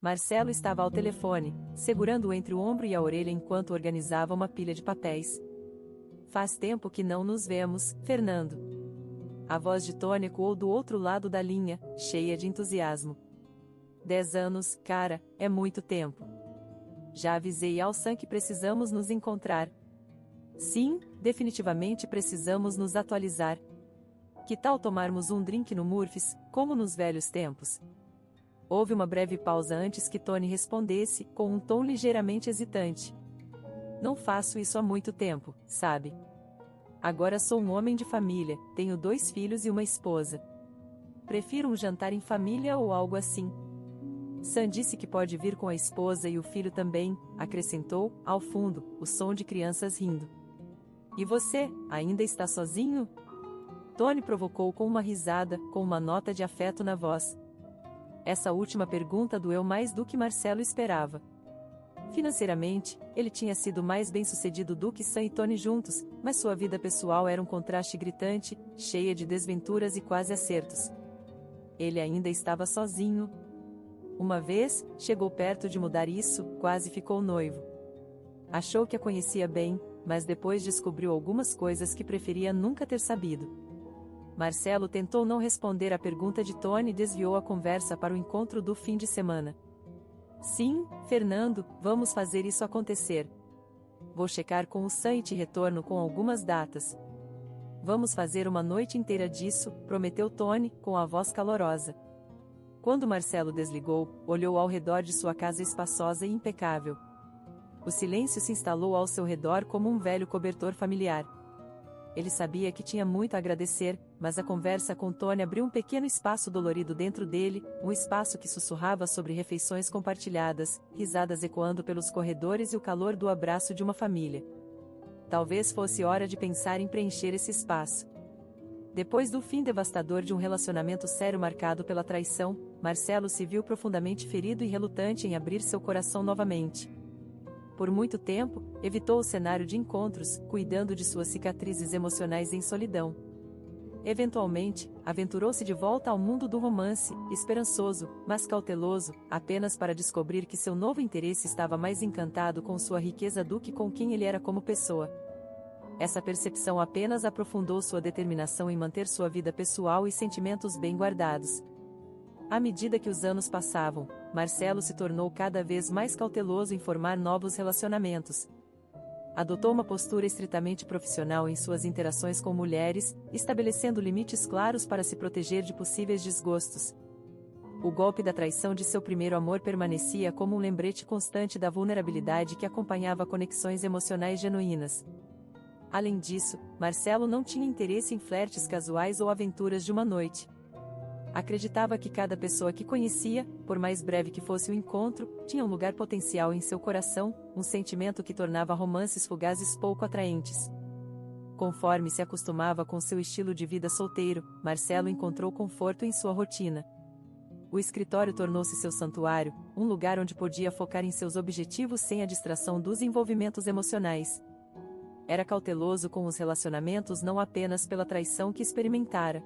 Marcelo estava ao telefone, segurando-o entre o ombro e a orelha enquanto organizava uma pilha de papéis. Faz tempo que não nos vemos, Fernando. A voz de Tony ecoou do outro lado da linha, cheia de entusiasmo. 10 anos, cara, é muito tempo. Já avisei ao Sam que precisamos nos encontrar. Sim, definitivamente precisamos nos atualizar. Que tal tomarmos um drink no Murphy's, como nos velhos tempos? Houve uma breve pausa antes que Tony respondesse, com um tom ligeiramente hesitante. Não faço isso há muito tempo, sabe? Agora sou um homem de família, tenho 2 filhos e uma esposa. Prefiro um jantar em família ou algo assim. Sam disse que pode vir com a esposa e o filho também, acrescentou, ao fundo, o som de crianças rindo. E você, ainda está sozinho? Tony provocou com uma risada, com uma nota de afeto na voz. Essa última pergunta doeu mais do que Marcelo esperava. Financeiramente, ele tinha sido mais bem-sucedido do que Sam e Tony juntos, mas sua vida pessoal era um contraste gritante, cheia de desventuras e quase acertos. Ele ainda estava sozinho. Uma vez, chegou perto de mudar isso, quase ficou noivo. Achou que a conhecia bem, mas depois descobriu algumas coisas que preferia nunca ter sabido. Marcelo tentou não responder à pergunta de Tony e desviou a conversa para o encontro do fim de semana. Sim, Fernando, vamos fazer isso acontecer. Vou checar com o Sam e te retorno com algumas datas. Vamos fazer uma noite inteira disso, prometeu Tony, com a voz calorosa. Quando Marcelo desligou, olhou ao redor de sua casa espaçosa e impecável. O silêncio se instalou ao seu redor como um velho cobertor familiar. Ele sabia que tinha muito a agradecer, mas a conversa com Tony abriu um pequeno espaço dolorido dentro dele, um espaço que sussurrava sobre refeições compartilhadas, risadas ecoando pelos corredores e o calor do abraço de uma família. Talvez fosse hora de pensar em preencher esse espaço. Depois do fim devastador de um relacionamento sério marcado pela traição, Marcelo se viu profundamente ferido e relutante em abrir seu coração novamente. Por muito tempo, evitou o cenário de encontros, cuidando de suas cicatrizes emocionais em solidão. Eventualmente, aventurou-se de volta ao mundo do romance, esperançoso, mas cauteloso, apenas para descobrir que seu novo interesse estava mais encantado com sua riqueza do que com quem ele era como pessoa. Essa percepção apenas aprofundou sua determinação em manter sua vida pessoal e sentimentos bem guardados. À medida que os anos passavam, Marcelo se tornou cada vez mais cauteloso em formar novos relacionamentos. Adotou uma postura estritamente profissional em suas interações com mulheres, estabelecendo limites claros para se proteger de possíveis desgostos. O golpe da traição de seu primeiro amor permanecia como um lembrete constante da vulnerabilidade que acompanhava conexões emocionais genuínas. Além disso, Marcelo não tinha interesse em flertes casuais ou aventuras de uma noite. Acreditava que cada pessoa que conhecia, por mais breve que fosse o encontro, tinha um lugar potencial em seu coração, um sentimento que tornava romances fugazes pouco atraentes. Conforme se acostumava com seu estilo de vida solteiro, Marcelo encontrou conforto em sua rotina. O escritório tornou-se seu santuário, um lugar onde podia focar em seus objetivos sem a distração dos envolvimentos emocionais. Era cauteloso com os relacionamentos não apenas pela traição que experimentara.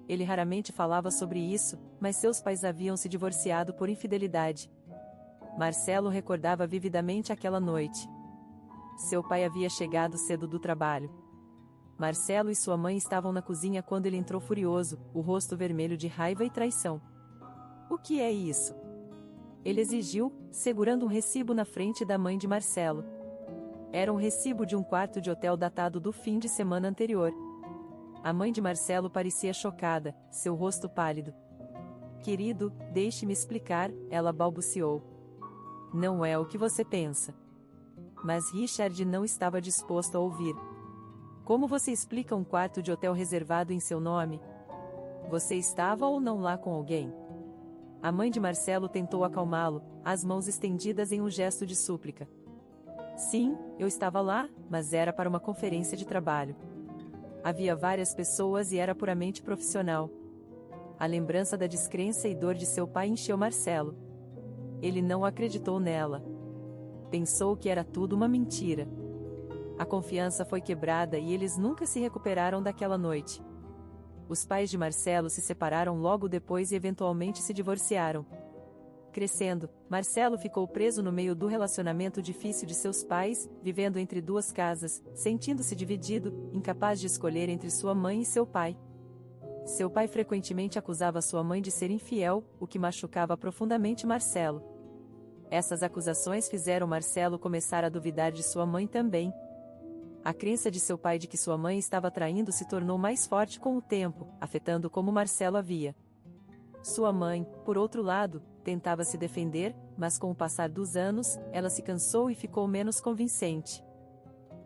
Ele raramente falava sobre isso, mas seus pais haviam se divorciado por infidelidade. Marcelo recordava vividamente aquela noite. Seu pai havia chegado cedo do trabalho. Marcelo e sua mãe estavam na cozinha quando ele entrou furioso, o rosto vermelho de raiva e traição. "O que é isso?" ele exigiu, segurando um recibo na frente da mãe de Marcelo. Era um recibo de um quarto de hotel datado do fim de semana anterior. A mãe de Marcelo parecia chocada, seu rosto pálido. "Querido, deixe-me explicar", ela balbuciou. "Não é o que você pensa." Mas Richard não estava disposto a ouvir. "Como você explica um quarto de hotel reservado em seu nome? Você estava ou não lá com alguém?" A mãe de Marcelo tentou acalmá-lo, as mãos estendidas em um gesto de súplica. "Sim, eu estava lá, mas era para uma conferência de trabalho. Havia várias pessoas e era puramente profissional." A lembrança da descrença e dor de seu pai encheu Marcelo. Ele não acreditou nela. Pensou que era tudo uma mentira. A confiança foi quebrada e eles nunca se recuperaram daquela noite. Os pais de Marcelo se separaram logo depois e eventualmente se divorciaram. Crescendo, Marcelo ficou preso no meio do relacionamento difícil de seus pais, vivendo entre duas casas, sentindo-se dividido, incapaz de escolher entre sua mãe e seu pai. Seu pai frequentemente acusava sua mãe de ser infiel, o que machucava profundamente Marcelo. Essas acusações fizeram Marcelo começar a duvidar de sua mãe também. A crença de seu pai de que sua mãe estava traindo se tornou mais forte com o tempo, afetando como Marcelo a via. Sua mãe, por outro lado, tentava se defender, mas com o passar dos anos, ela se cansou e ficou menos convincente.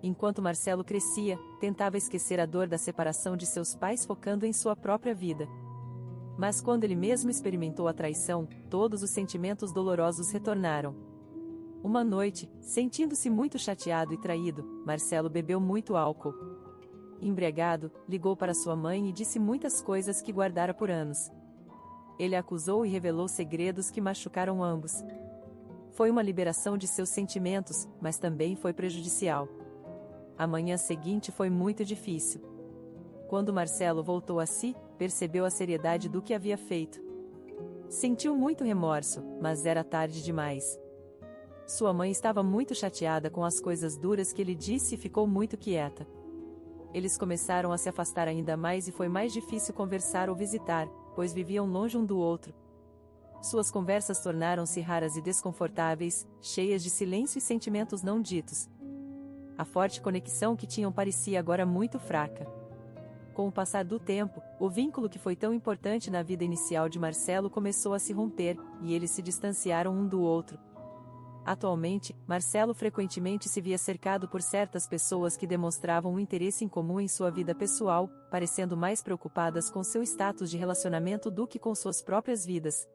Enquanto Marcelo crescia, tentava esquecer a dor da separação de seus pais focando em sua própria vida. Mas quando ele mesmo experimentou a traição, todos os sentimentos dolorosos retornaram. Uma noite, sentindo-se muito chateado e traído, Marcelo bebeu muito álcool. Embriagado, ligou para sua mãe e disse muitas coisas que guardara por anos. Ele a acusou e revelou segredos que machucaram ambos. Foi uma liberação de seus sentimentos, mas também foi prejudicial. A manhã seguinte foi muito difícil. Quando Marcelo voltou a si, percebeu a seriedade do que havia feito. Sentiu muito remorso, mas era tarde demais. Sua mãe estava muito chateada com as coisas duras que ele disse e ficou muito quieta. Eles começaram a se afastar ainda mais e foi mais difícil conversar ou visitar, pois viviam longe um do outro. Suas conversas tornaram-se raras e desconfortáveis, cheias de silêncio e sentimentos não ditos. A forte conexão que tinham parecia agora muito fraca. Com o passar do tempo, o vínculo que foi tão importante na vida inicial de Marcelo começou a se romper, e eles se distanciaram um do outro. Atualmente, Marcelo frequentemente se via cercado por certas pessoas que demonstravam um interesse em comum em sua vida pessoal, parecendo mais preocupadas com seu status de relacionamento do que com suas próprias vidas.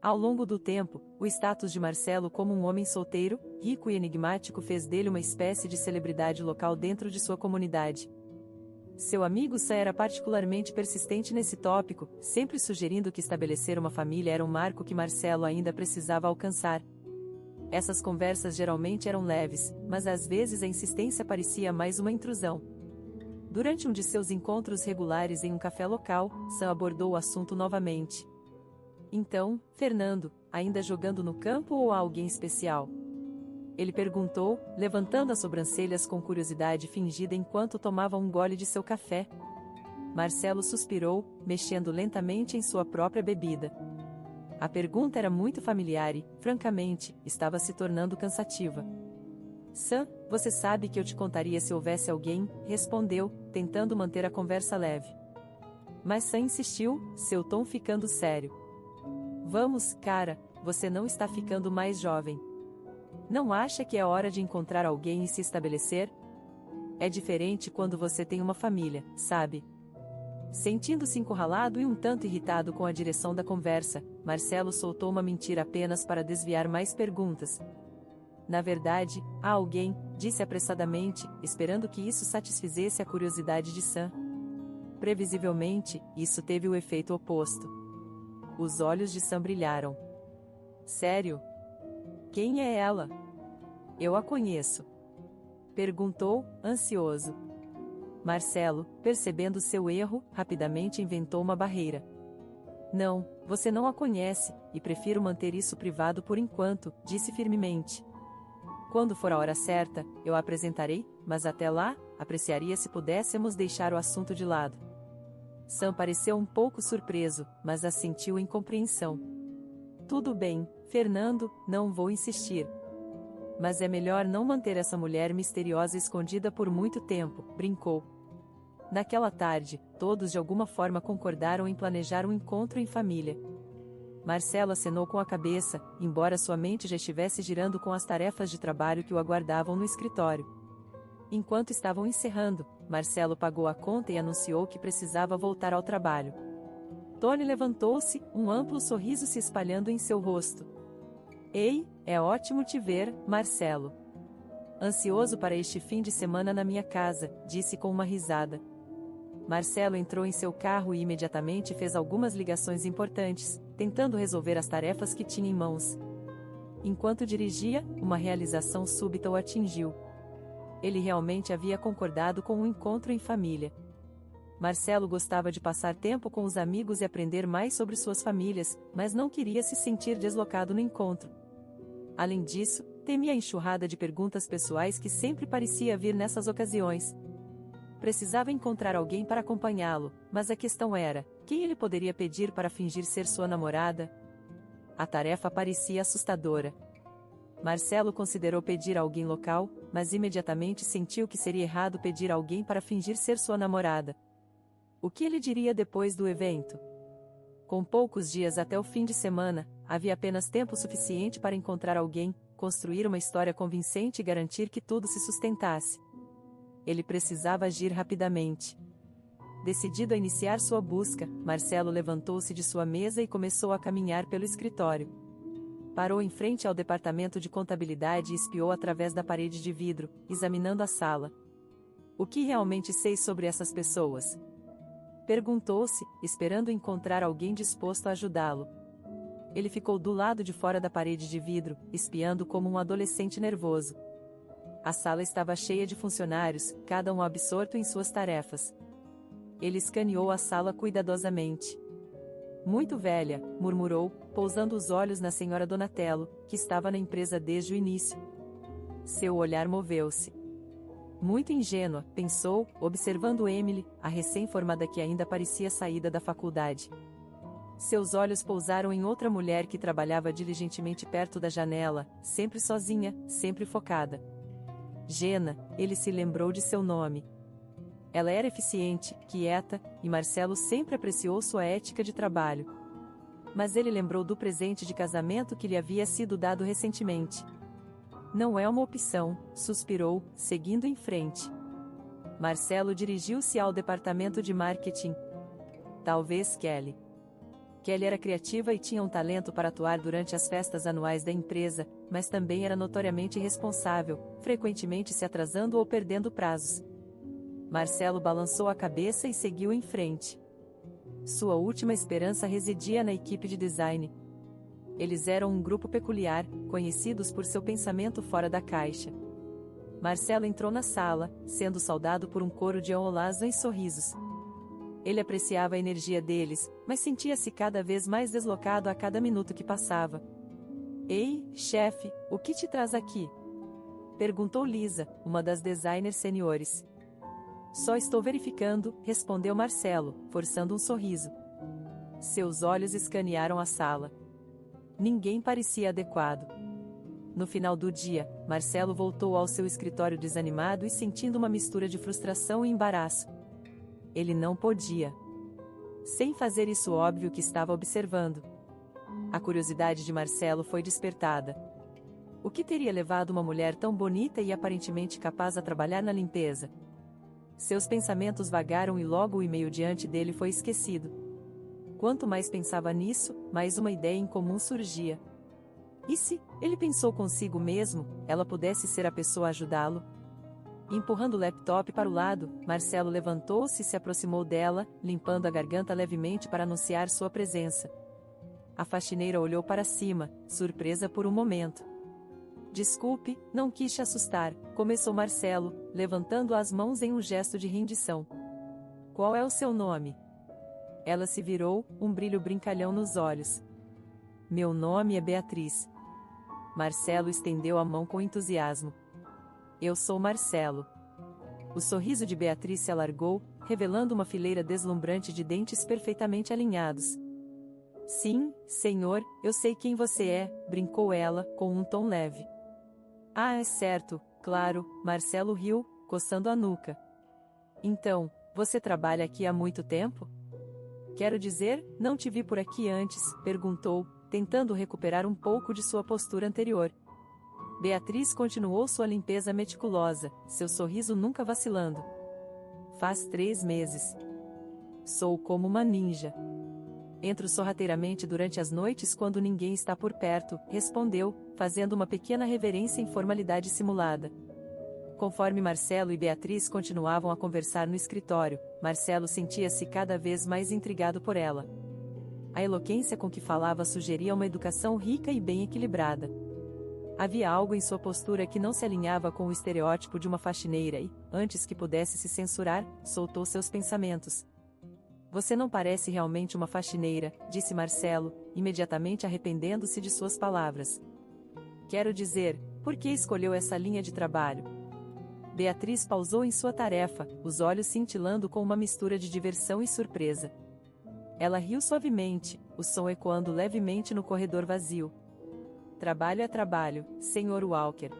Ao longo do tempo, o status de Marcelo como um homem solteiro, rico e enigmático fez dele uma espécie de celebridade local dentro de sua comunidade. Seu amigo Sam era particularmente persistente nesse tópico, sempre sugerindo que estabelecer uma família era um marco que Marcelo ainda precisava alcançar. Essas conversas geralmente eram leves, mas às vezes a insistência parecia mais uma intrusão. Durante um de seus encontros regulares em um café local, Sam abordou o assunto novamente. Então, Fernando, ainda jogando no campo ou há alguém especial? Ele perguntou, levantando as sobrancelhas com curiosidade fingida enquanto tomava um gole de seu café. Marcelo suspirou, mexendo lentamente em sua própria bebida. A pergunta era muito familiar e, francamente, estava se tornando cansativa. Sam, você sabe que eu te contaria se houvesse alguém, respondeu, tentando manter a conversa leve. Mas Sam insistiu, seu tom ficando sério. Vamos, cara, você não está ficando mais jovem. Não acha que é hora de encontrar alguém e se estabelecer? É diferente quando você tem uma família, sabe? Sentindo-se encurralado e um tanto irritado com a direção da conversa, Marcelo soltou uma mentira apenas para desviar mais perguntas. Na verdade, há alguém, disse apressadamente, esperando que isso satisfizesse a curiosidade de Sam. Previsivelmente, isso teve o efeito oposto. Os olhos de Sam brilharam. Sério? Quem é ela? Eu a conheço. Perguntou, ansioso. Marcelo, percebendo seu erro, rapidamente inventou uma barreira. Não, você não a conhece, e prefiro manter isso privado por enquanto, disse firmemente. Quando for a hora certa, eu a apresentarei, mas até lá, apreciaria se pudéssemos deixar o assunto de lado. Sam pareceu um pouco surpreso, mas assentiu em compreensão. Tudo bem, Fernando, não vou insistir. Mas é melhor não manter essa mulher misteriosa escondida por muito tempo, brincou. Naquela tarde, todos de alguma forma concordaram em planejar um encontro em família. Marcelo acenou com a cabeça, embora sua mente já estivesse girando com as tarefas de trabalho que o aguardavam no escritório. Enquanto estavam encerrando, Marcelo pagou a conta e anunciou que precisava voltar ao trabalho. Tony levantou-se, um amplo sorriso se espalhando em seu rosto. Ei, é ótimo te ver, Marcelo. Ansioso para este fim de semana na minha casa, disse com uma risada. Marcelo entrou em seu carro e imediatamente fez algumas ligações importantes, tentando resolver as tarefas que tinha em mãos. Enquanto dirigia, uma realização súbita o atingiu. Ele realmente havia concordado com um encontro em família. Marcelo gostava de passar tempo com os amigos e aprender mais sobre suas famílias, mas não queria se sentir deslocado no encontro. Além disso, temia a enxurrada de perguntas pessoais que sempre parecia vir nessas ocasiões. Precisava encontrar alguém para acompanhá-lo, mas a questão era, quem ele poderia pedir para fingir ser sua namorada? A tarefa parecia assustadora. Marcelo considerou pedir a alguém local, mas imediatamente sentiu que seria errado pedir a alguém para fingir ser sua namorada. O que ele diria depois do evento? Com poucos dias até o fim de semana, havia apenas tempo suficiente para encontrar alguém, construir uma história convincente e garantir que tudo se sustentasse. Ele precisava agir rapidamente. Decidido a iniciar sua busca, Marcelo levantou-se de sua mesa e começou a caminhar pelo escritório. Parou em frente ao departamento de contabilidade e espiou através da parede de vidro, examinando a sala. O que realmente sei sobre essas pessoas? Perguntou-se, esperando encontrar alguém disposto a ajudá-lo. Ele ficou do lado de fora da parede de vidro, espiando como um adolescente nervoso. A sala estava cheia de funcionários, cada um absorto em suas tarefas. Ele escaneou a sala cuidadosamente. Muito velha, murmurou, pousando os olhos na senhora Donatello, que estava na empresa desde o início. Seu olhar moveu-se. Muito ingênua, pensou, observando Emily, a recém-formada que ainda parecia saída da faculdade. Seus olhos pousaram em outra mulher que trabalhava diligentemente perto da janela, sempre sozinha, sempre focada. Jenna, ele se lembrou de seu nome. Ela era eficiente, quieta, e Marcelo sempre apreciou sua ética de trabalho. Mas ele lembrou do presente de casamento que lhe havia sido dado recentemente. Não é uma opção, suspirou, seguindo em frente. Marcelo dirigiu-se ao departamento de marketing. Talvez Kelly. Kelly era criativa e tinha um talento para atuar durante as festas anuais da empresa, mas também era notoriamente irresponsável, frequentemente se atrasando ou perdendo prazos. Marcelo balançou a cabeça e seguiu em frente. Sua última esperança residia na equipe de design. Eles eram um grupo peculiar, conhecidos por seu pensamento fora da caixa. Marcelo entrou na sala, sendo saudado por um coro de olás e sorrisos. Ele apreciava a energia deles, mas sentia-se cada vez mais deslocado a cada minuto que passava. Ei, chefe, o que te traz aqui? Perguntou Lisa, uma das designers seniores. Só estou verificando, respondeu Marcelo, forçando um sorriso. Seus olhos escanearam a sala. Ninguém parecia adequado. No final do dia, Marcelo voltou ao seu escritório desanimado e sentindo uma mistura de frustração e embaraço. Ele não podia. Sem fazer isso óbvio que estava observando. A curiosidade de Marcelo foi despertada. O que teria levado uma mulher tão bonita e aparentemente capaz a trabalhar na limpeza? Seus pensamentos vagaram e logo o e-mail diante dele foi esquecido. Quanto mais pensava nisso, mais uma ideia incomum surgia. E se, ele pensou consigo mesmo, ela pudesse ser a pessoa a ajudá-lo? Empurrando o laptop para o lado, Marcelo levantou-se e se aproximou dela, limpando a garganta levemente para anunciar sua presença. A faxineira olhou para cima, surpresa por um momento. Desculpe, não quis te assustar, começou Marcelo, levantando as mãos em um gesto de rendição. Qual é o seu nome? Ela se virou, um brilho brincalhão nos olhos. Meu nome é Beatriz. Marcelo estendeu a mão com entusiasmo. Eu sou Marcelo. O sorriso de Beatriz se alargou, revelando uma fileira deslumbrante de dentes perfeitamente alinhados. Sim, senhor, eu sei quem você é, brincou ela, com um tom leve. Ah, é certo, claro, Marcelo riu, coçando a nuca. Então, você trabalha aqui há muito tempo? Quero dizer, não te vi por aqui antes, perguntou, tentando recuperar um pouco de sua postura anterior. Beatriz continuou sua limpeza meticulosa, seu sorriso nunca vacilando. Faz 3 meses. Sou como uma ninja. Entro sorrateiramente durante as noites quando ninguém está por perto, respondeu, fazendo uma pequena reverência em formalidade simulada. Conforme Marcelo e Beatriz continuavam a conversar no escritório, Marcelo sentia-se cada vez mais intrigado por ela. A eloquência com que falava sugeria uma educação rica e bem equilibrada. Havia algo em sua postura que não se alinhava com o estereótipo de uma faxineira e, antes que pudesse se censurar, soltou seus pensamentos. Você não parece realmente uma faxineira, disse Marcelo, imediatamente arrependendo-se de suas palavras. Quero dizer, por que escolheu essa linha de trabalho? Beatriz pausou em sua tarefa, os olhos cintilando com uma mistura de diversão e surpresa. Ela riu suavemente, o som ecoando levemente no corredor vazio. Trabalho é trabalho, Sr. Walker.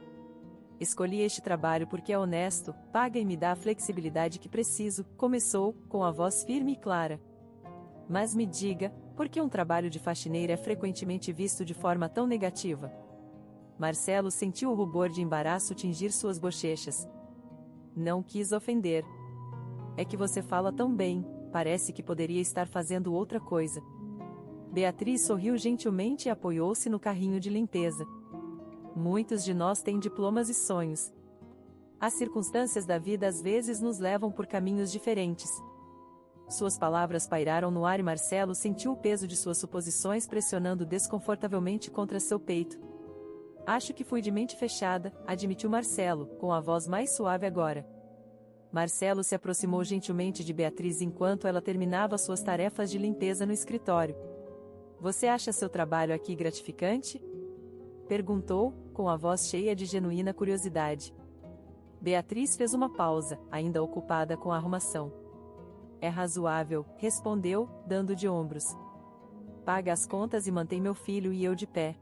Escolhi este trabalho porque é honesto, paga e me dá a flexibilidade que preciso, começou, com a voz firme e clara. Mas me diga, por que um trabalho de faxineira é frequentemente visto de forma tão negativa? Marcelo sentiu o rubor de embaraço tingir suas bochechas. Não quis ofender. É que você fala tão bem, parece que poderia estar fazendo outra coisa. Beatriz sorriu gentilmente e apoiou-se no carrinho de limpeza. Muitos de nós têm diplomas e sonhos. As circunstâncias da vida às vezes nos levam por caminhos diferentes. Suas palavras pairaram no ar e Marcelo sentiu o peso de suas suposições pressionando desconfortavelmente contra seu peito. Acho que fui de mente fechada, admitiu Marcelo, com a voz mais suave agora. Marcelo se aproximou gentilmente de Beatriz enquanto ela terminava suas tarefas de limpeza no escritório. Você acha seu trabalho aqui gratificante? Perguntou, com a voz cheia de genuína curiosidade. Beatriz fez uma pausa, ainda ocupada com a arrumação. É razoável, respondeu, dando de ombros. Paga as contas e mantém meu filho e eu de pé.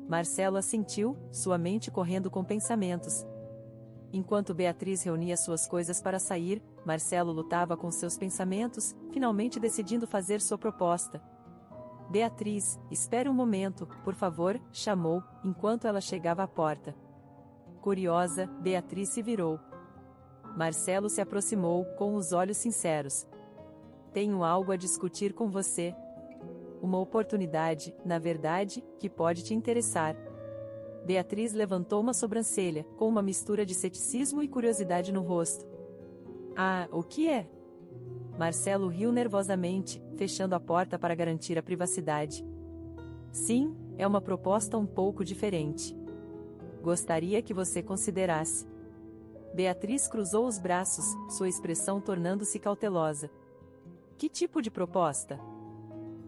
Marcelo assentiu, sua mente correndo com pensamentos. Enquanto Beatriz reunia suas coisas para sair, Marcelo lutava com seus pensamentos, finalmente decidindo fazer sua proposta. Beatriz, espere um momento, por favor, chamou, enquanto ela chegava à porta. Curiosa, Beatriz se virou. Marcelo se aproximou, com os olhos sinceros. Tenho algo a discutir com você. Uma oportunidade, na verdade, que pode te interessar. Beatriz levantou uma sobrancelha, com uma mistura de ceticismo e curiosidade no rosto. Ah, o que é? Marcelo riu nervosamente, fechando a porta para garantir a privacidade. Sim, é uma proposta um pouco diferente. Gostaria que você considerasse. Beatriz cruzou os braços, sua expressão tornando-se cautelosa. Que tipo de proposta?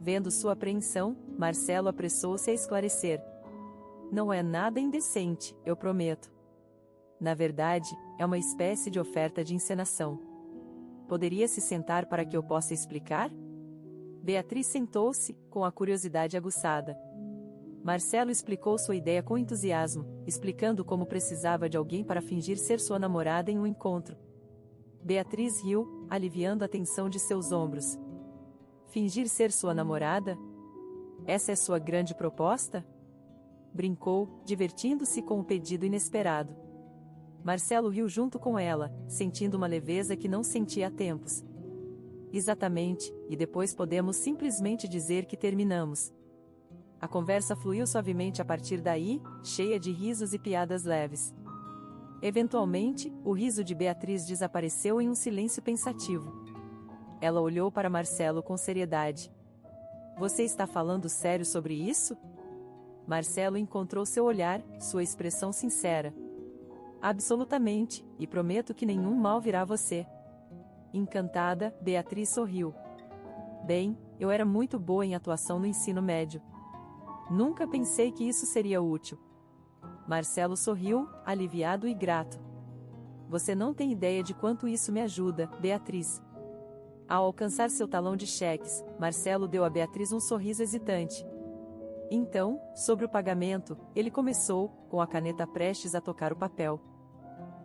Vendo sua apreensão, Marcelo apressou-se a esclarecer. Não é nada indecente, eu prometo. Na verdade, é uma espécie de oferta de encenação. Poderia se sentar para que eu possa explicar? Beatriz sentou-se, com a curiosidade aguçada. Marcelo explicou sua ideia com entusiasmo, explicando como precisava de alguém para fingir ser sua namorada em um encontro. Beatriz riu, aliviando a tensão de seus ombros. Fingir ser sua namorada? Essa é sua grande proposta? Brincou, divertindo-se com o pedido inesperado. Marcelo riu junto com ela, sentindo uma leveza que não sentia há tempos. Exatamente, e depois podemos simplesmente dizer que terminamos. A conversa fluiu suavemente a partir daí, cheia de risos e piadas leves. Eventualmente, o riso de Beatriz desapareceu em um silêncio pensativo. Ela olhou para Marcelo com seriedade. Você está falando sério sobre isso? Marcelo encontrou seu olhar, sua expressão sincera. Absolutamente, e prometo que nenhum mal virá a você. Encantada, Beatriz sorriu. Bem, eu era muito boa em atuação no ensino médio. Nunca pensei que isso seria útil. Marcelo sorriu, aliviado e grato. Você não tem ideia de quanto isso me ajuda, Beatriz. Ao alcançar seu talão de cheques, Marcelo deu a Beatriz um sorriso hesitante. Então, sobre o pagamento, ele começou, com a caneta prestes a tocar o papel.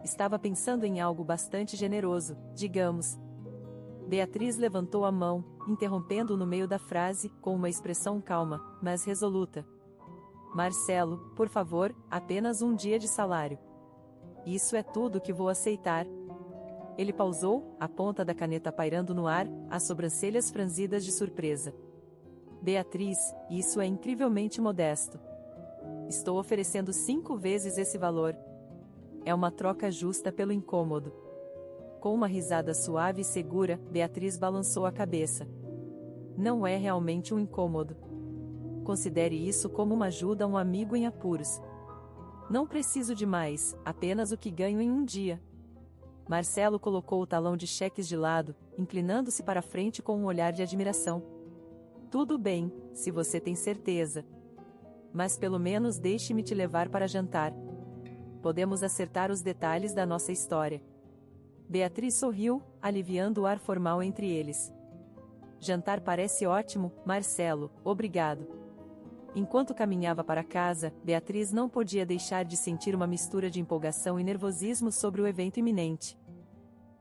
Estava pensando em algo bastante generoso, digamos. Beatriz levantou a mão, interrompendo-o no meio da frase, com uma expressão calma, mas resoluta. Marcelo, por favor, apenas um dia de salário. Isso é tudo que vou aceitar. Ele pausou, a ponta da caneta pairando no ar, as sobrancelhas franzidas de surpresa. Beatriz, isso é incrivelmente modesto. Estou oferecendo 5 vezes esse valor. É uma troca justa pelo incômodo. Com uma risada suave e segura, Beatriz balançou a cabeça. Não é realmente um incômodo. Considere isso como uma ajuda a um amigo em apuros. Não preciso de mais, apenas o que ganho em um dia. Marcelo colocou o talão de cheques de lado, inclinando-se para frente com um olhar de admiração. Tudo bem, se você tem certeza. Mas pelo menos deixe-me te levar para jantar. Podemos acertar os detalhes da nossa história. Beatriz sorriu, aliviando o ar formal entre eles. Jantar parece ótimo, Marcelo, obrigado. Enquanto caminhava para casa, Beatriz não podia deixar de sentir uma mistura de empolgação e nervosismo sobre o evento iminente.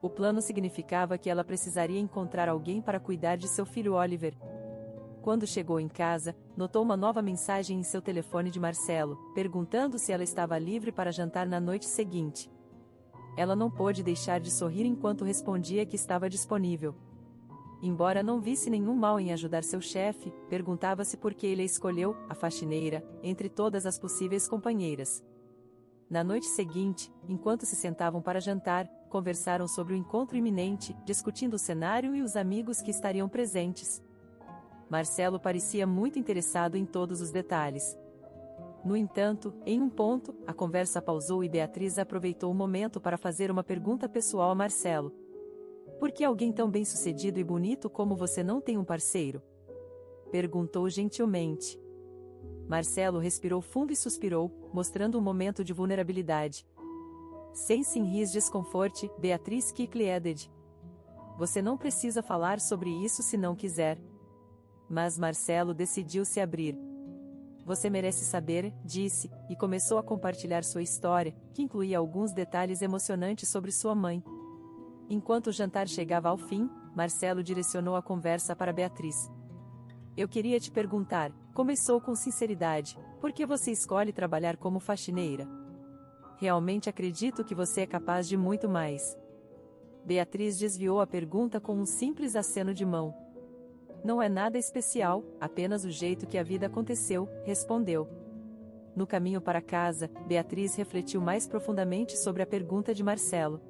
O plano significava que ela precisaria encontrar alguém para cuidar de seu filho Oliver. Quando chegou em casa, notou uma nova mensagem em seu telefone de Marcelo, perguntando se ela estava livre para jantar na noite seguinte. Ela não pôde deixar de sorrir enquanto respondia que estava disponível. Embora não visse nenhum mal em ajudar seu chefe, perguntava-se por que ele a escolheu, a faxineira, entre todas as possíveis companheiras. Na noite seguinte, enquanto se sentavam para jantar, conversaram sobre o encontro iminente, discutindo o cenário e os amigos que estariam presentes. Marcelo parecia muito interessado em todos os detalhes. No entanto, em um ponto, a conversa pausou e Beatriz aproveitou o momento para fazer uma pergunta pessoal a Marcelo. Por que alguém tão bem-sucedido e bonito como você não tem um parceiro? Perguntou gentilmente. Marcelo respirou fundo e suspirou, mostrando um momento de vulnerabilidade. Sensing his discomfort, Beatriz quickly added. Você não precisa falar sobre isso se não quiser. Mas Marcelo decidiu se abrir. Você merece saber, disse, e começou a compartilhar sua história, que incluía alguns detalhes emocionantes sobre sua mãe. Enquanto o jantar chegava ao fim, Marcelo direcionou a conversa para Beatriz. Eu queria te perguntar, começou com sinceridade, por que você escolhe trabalhar como faxineira? Realmente acredito que você é capaz de muito mais. Beatriz desviou a pergunta com um simples aceno de mão. Não é nada especial, apenas o jeito que a vida aconteceu, respondeu. No caminho para casa, Beatriz refletiu mais profundamente sobre a pergunta de Marcelo.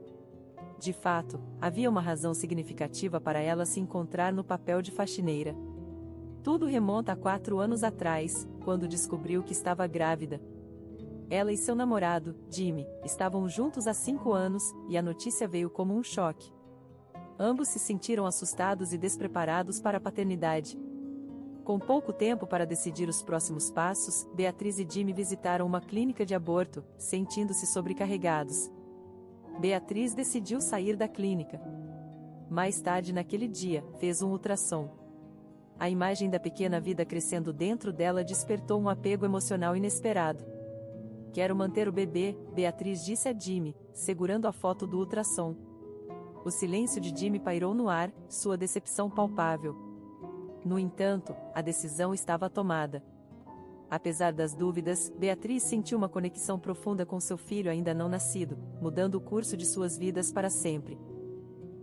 De fato, havia uma razão significativa para ela se encontrar no papel de faxineira. Tudo remonta a 4 anos atrás, quando descobriu que estava grávida. Ela e seu namorado, Jimmy, estavam juntos há 5 anos, e a notícia veio como um choque. Ambos se sentiram assustados e despreparados para a paternidade. Com pouco tempo para decidir os próximos passos, Beatriz e Jimmy visitaram uma clínica de aborto, sentindo-se sobrecarregados. Beatriz decidiu sair da clínica. Mais tarde naquele dia, fez um ultrassom. A imagem da pequena vida crescendo dentro dela despertou um apego emocional inesperado. Quero manter o bebê, Beatriz disse a Jimmy, segurando a foto do ultrassom. O silêncio de Jimmy pairou no ar, sua decepção palpável. No entanto, a decisão estava tomada. Apesar das dúvidas, Beatriz sentiu uma conexão profunda com seu filho ainda não nascido, mudando o curso de suas vidas para sempre.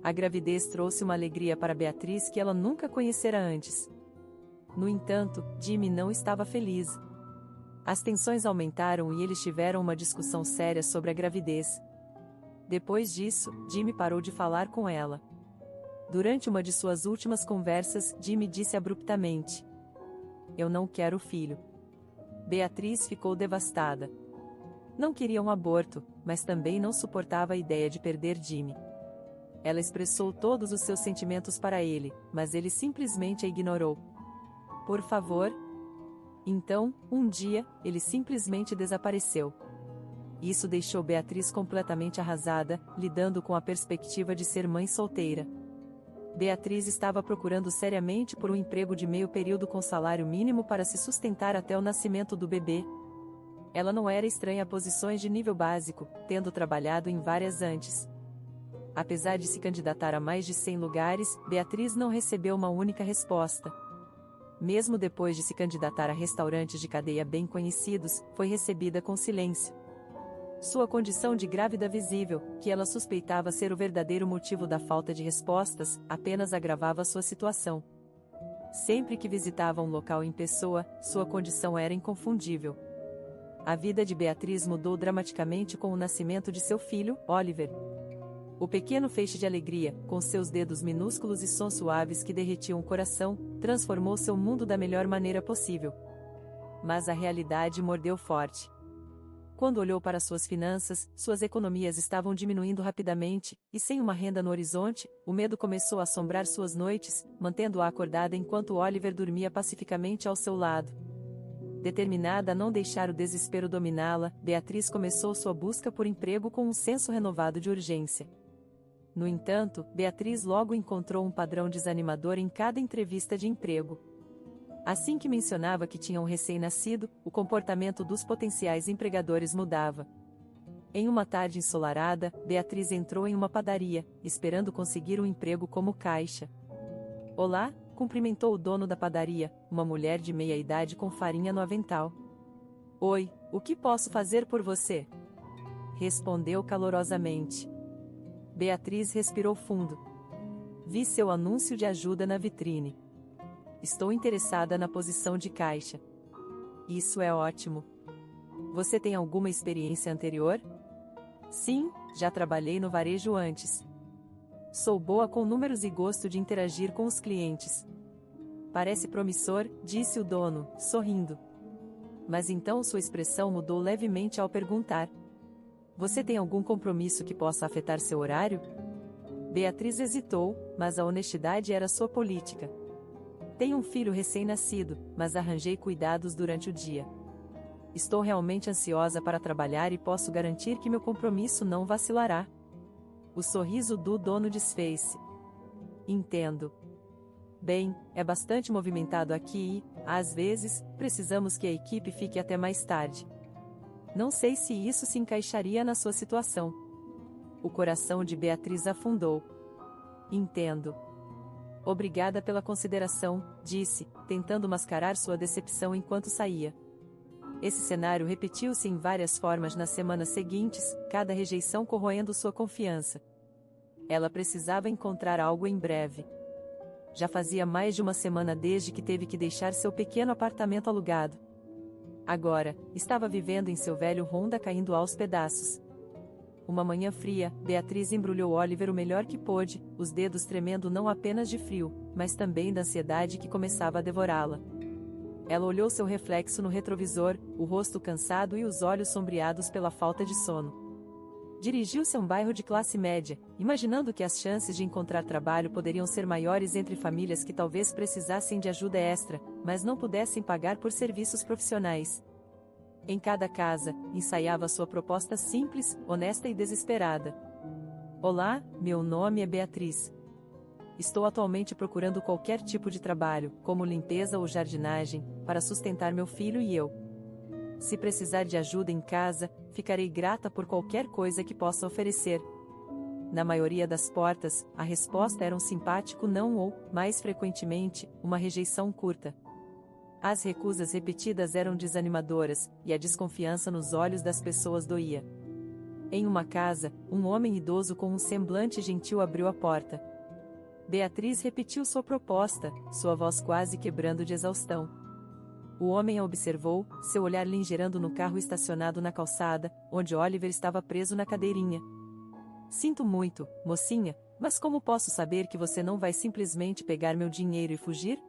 A gravidez trouxe uma alegria para Beatriz que ela nunca conhecera antes. No entanto, Jimmy não estava feliz. As tensões aumentaram e eles tiveram uma discussão séria sobre a gravidez. Depois disso, Jimmy parou de falar com ela. Durante uma de suas últimas conversas, Jimmy disse abruptamente: Eu não quero filho. Beatriz ficou devastada. Não queria um aborto, mas também não suportava a ideia de perder Jimmy. Ela expressou todos os seus sentimentos para ele, mas ele simplesmente a ignorou. Por favor? Então, um dia, ele simplesmente desapareceu. Isso deixou Beatriz completamente arrasada, lidando com a perspectiva de ser mãe solteira. Beatriz estava procurando seriamente por um emprego de meio período com salário mínimo para se sustentar até o nascimento do bebê. Ela não era estranha a posições de nível básico, tendo trabalhado em várias antes. Apesar de se candidatar a mais de 100 lugares, Beatriz não recebeu uma única resposta. Mesmo depois de se candidatar a restaurantes de cadeia bem conhecidos, foi recebida com silêncio. Sua condição de grávida visível, que ela suspeitava ser o verdadeiro motivo da falta de respostas, apenas agravava sua situação. Sempre que visitava um local em pessoa, sua condição era inconfundível. A vida de Beatriz mudou dramaticamente com o nascimento de seu filho, Oliver. O pequeno feixe de alegria, com seus dedos minúsculos e sons suaves que derretiam o coração, transformou seu mundo da melhor maneira possível. Mas a realidade mordeu forte. Quando olhou para suas finanças, suas economias estavam diminuindo rapidamente, e sem uma renda no horizonte, o medo começou a assombrar suas noites, mantendo-a acordada enquanto Oliver dormia pacificamente ao seu lado. Determinada a não deixar o desespero dominá-la, Beatriz começou sua busca por emprego com um senso renovado de urgência. No entanto, Beatriz logo encontrou um padrão desanimador em cada entrevista de emprego. Assim que mencionava que tinha um recém-nascido, o comportamento dos potenciais empregadores mudava. Em uma tarde ensolarada, Beatriz entrou em uma padaria, esperando conseguir um emprego como caixa. "Olá", cumprimentou o dono da padaria, uma mulher de meia-idade com farinha no avental. "Oi, o que posso fazer por você?", respondeu calorosamente. Beatriz respirou fundo. "Vi seu anúncio de ajuda na vitrine. Estou interessada na posição de caixa." "Isso é ótimo. Você tem alguma experiência anterior?" "Sim, já trabalhei no varejo antes. Sou boa com números e gosto de interagir com os clientes." "Parece promissor", disse o dono, sorrindo. Mas então sua expressão mudou levemente ao perguntar: "Você tem algum compromisso que possa afetar seu horário?" Beatriz hesitou, mas a honestidade era sua política. "Tenho um filho recém-nascido, mas arranjei cuidados durante o dia. Estou realmente ansiosa para trabalhar e posso garantir que meu compromisso não vacilará." O sorriso do dono desfez-se. "Entendo. Bem, é bastante movimentado aqui e, às vezes, precisamos que a equipe fique até mais tarde. Não sei se isso se encaixaria na sua situação." O coração de Beatriz afundou. "Entendo. Obrigada pela consideração", disse, tentando mascarar sua decepção enquanto saía. Esse cenário repetiu-se em várias formas nas semanas seguintes, cada rejeição corroendo sua confiança. Ela precisava encontrar algo em breve. Já fazia mais de uma semana desde que teve que deixar seu pequeno apartamento alugado. Agora, estava vivendo em seu velho Honda caindo aos pedaços. Uma manhã fria, Beatriz embrulhou Oliver o melhor que pôde, os dedos tremendo não apenas de frio, mas também da ansiedade que começava a devorá-la. Ela olhou seu reflexo no retrovisor, o rosto cansado e os olhos sombreados pela falta de sono. Dirigiu-se a um bairro de classe média, imaginando que as chances de encontrar trabalho poderiam ser maiores entre famílias que talvez precisassem de ajuda extra, mas não pudessem pagar por serviços profissionais. Em cada casa, ensaiava sua proposta simples, honesta e desesperada. "Olá, meu nome é Beatriz. Estou atualmente procurando qualquer tipo de trabalho, como limpeza ou jardinagem, para sustentar meu filho e eu. Se precisar de ajuda em casa, ficarei grata por qualquer coisa que possa oferecer." Na maioria das portas, a resposta era um simpático não ou, mais frequentemente, uma rejeição curta. As recusas repetidas eram desanimadoras, e a desconfiança nos olhos das pessoas doía. Em uma casa, um homem idoso com um semblante gentil abriu a porta. Beatriz repetiu sua proposta, sua voz quase quebrando de exaustão. O homem a observou, seu olhar lingeirando no carro estacionado na calçada, onde Oliver estava preso na cadeirinha. "Sinto muito, mocinha, mas como posso saber que você não vai simplesmente pegar meu dinheiro e fugir?"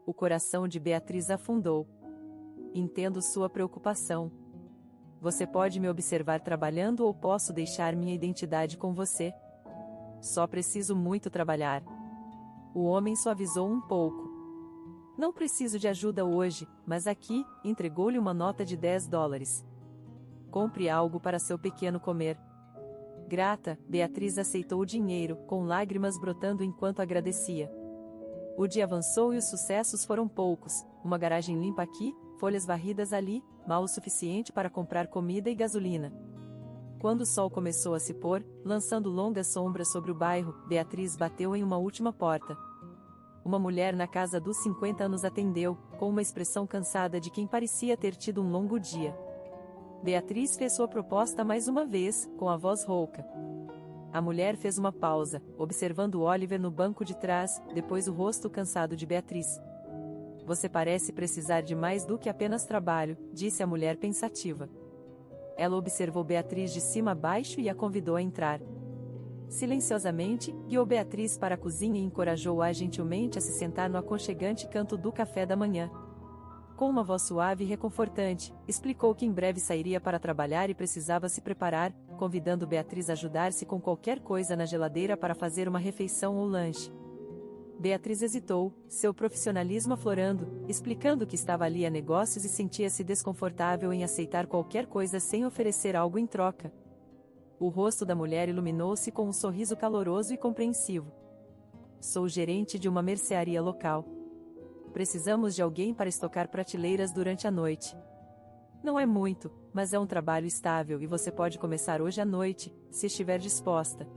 O coração de Beatriz afundou. "Entendo sua preocupação. Você pode me observar trabalhando ou posso deixar minha identidade com você? Só preciso muito trabalhar." O homem suavizou um pouco. "Não preciso de ajuda hoje, mas aqui", entregou-lhe uma nota de $10. "Compre algo para seu pequeno comer." Grata, Beatriz aceitou o dinheiro, com lágrimas brotando enquanto agradecia. O dia avançou e os sucessos foram poucos, uma garagem limpa aqui, folhas varridas ali, mal o suficiente para comprar comida e gasolina. Quando o sol começou a se pôr, lançando longas sombras sobre o bairro, Beatriz bateu em uma última porta. Uma mulher na casa dos 50 anos atendeu, com uma expressão cansada de quem parecia ter tido um longo dia. Beatriz fez sua proposta mais uma vez, com a voz rouca. A mulher fez uma pausa, observando Oliver no banco de trás, depois o rosto cansado de Beatriz. "Você parece precisar de mais do que apenas trabalho", disse a mulher pensativa. Ela observou Beatriz de cima a baixo e a convidou a entrar. Silenciosamente, guiou Beatriz para a cozinha e encorajou-a gentilmente a se sentar no aconchegante canto do café da manhã. Com uma voz suave e reconfortante, explicou que em breve sairia para trabalhar e precisava se preparar, convidando Beatriz a ajudar-se com qualquer coisa na geladeira para fazer uma refeição ou lanche. Beatriz hesitou, seu profissionalismo aflorando, explicando que estava ali a negócios e sentia-se desconfortável em aceitar qualquer coisa sem oferecer algo em troca. O rosto da mulher iluminou-se com um sorriso caloroso e compreensivo. Sou gerente de uma mercearia local. Precisamos de alguém para estocar prateleiras durante a noite. Não é muito, mas é um trabalho estável e você pode começar hoje à noite, se estiver disposta.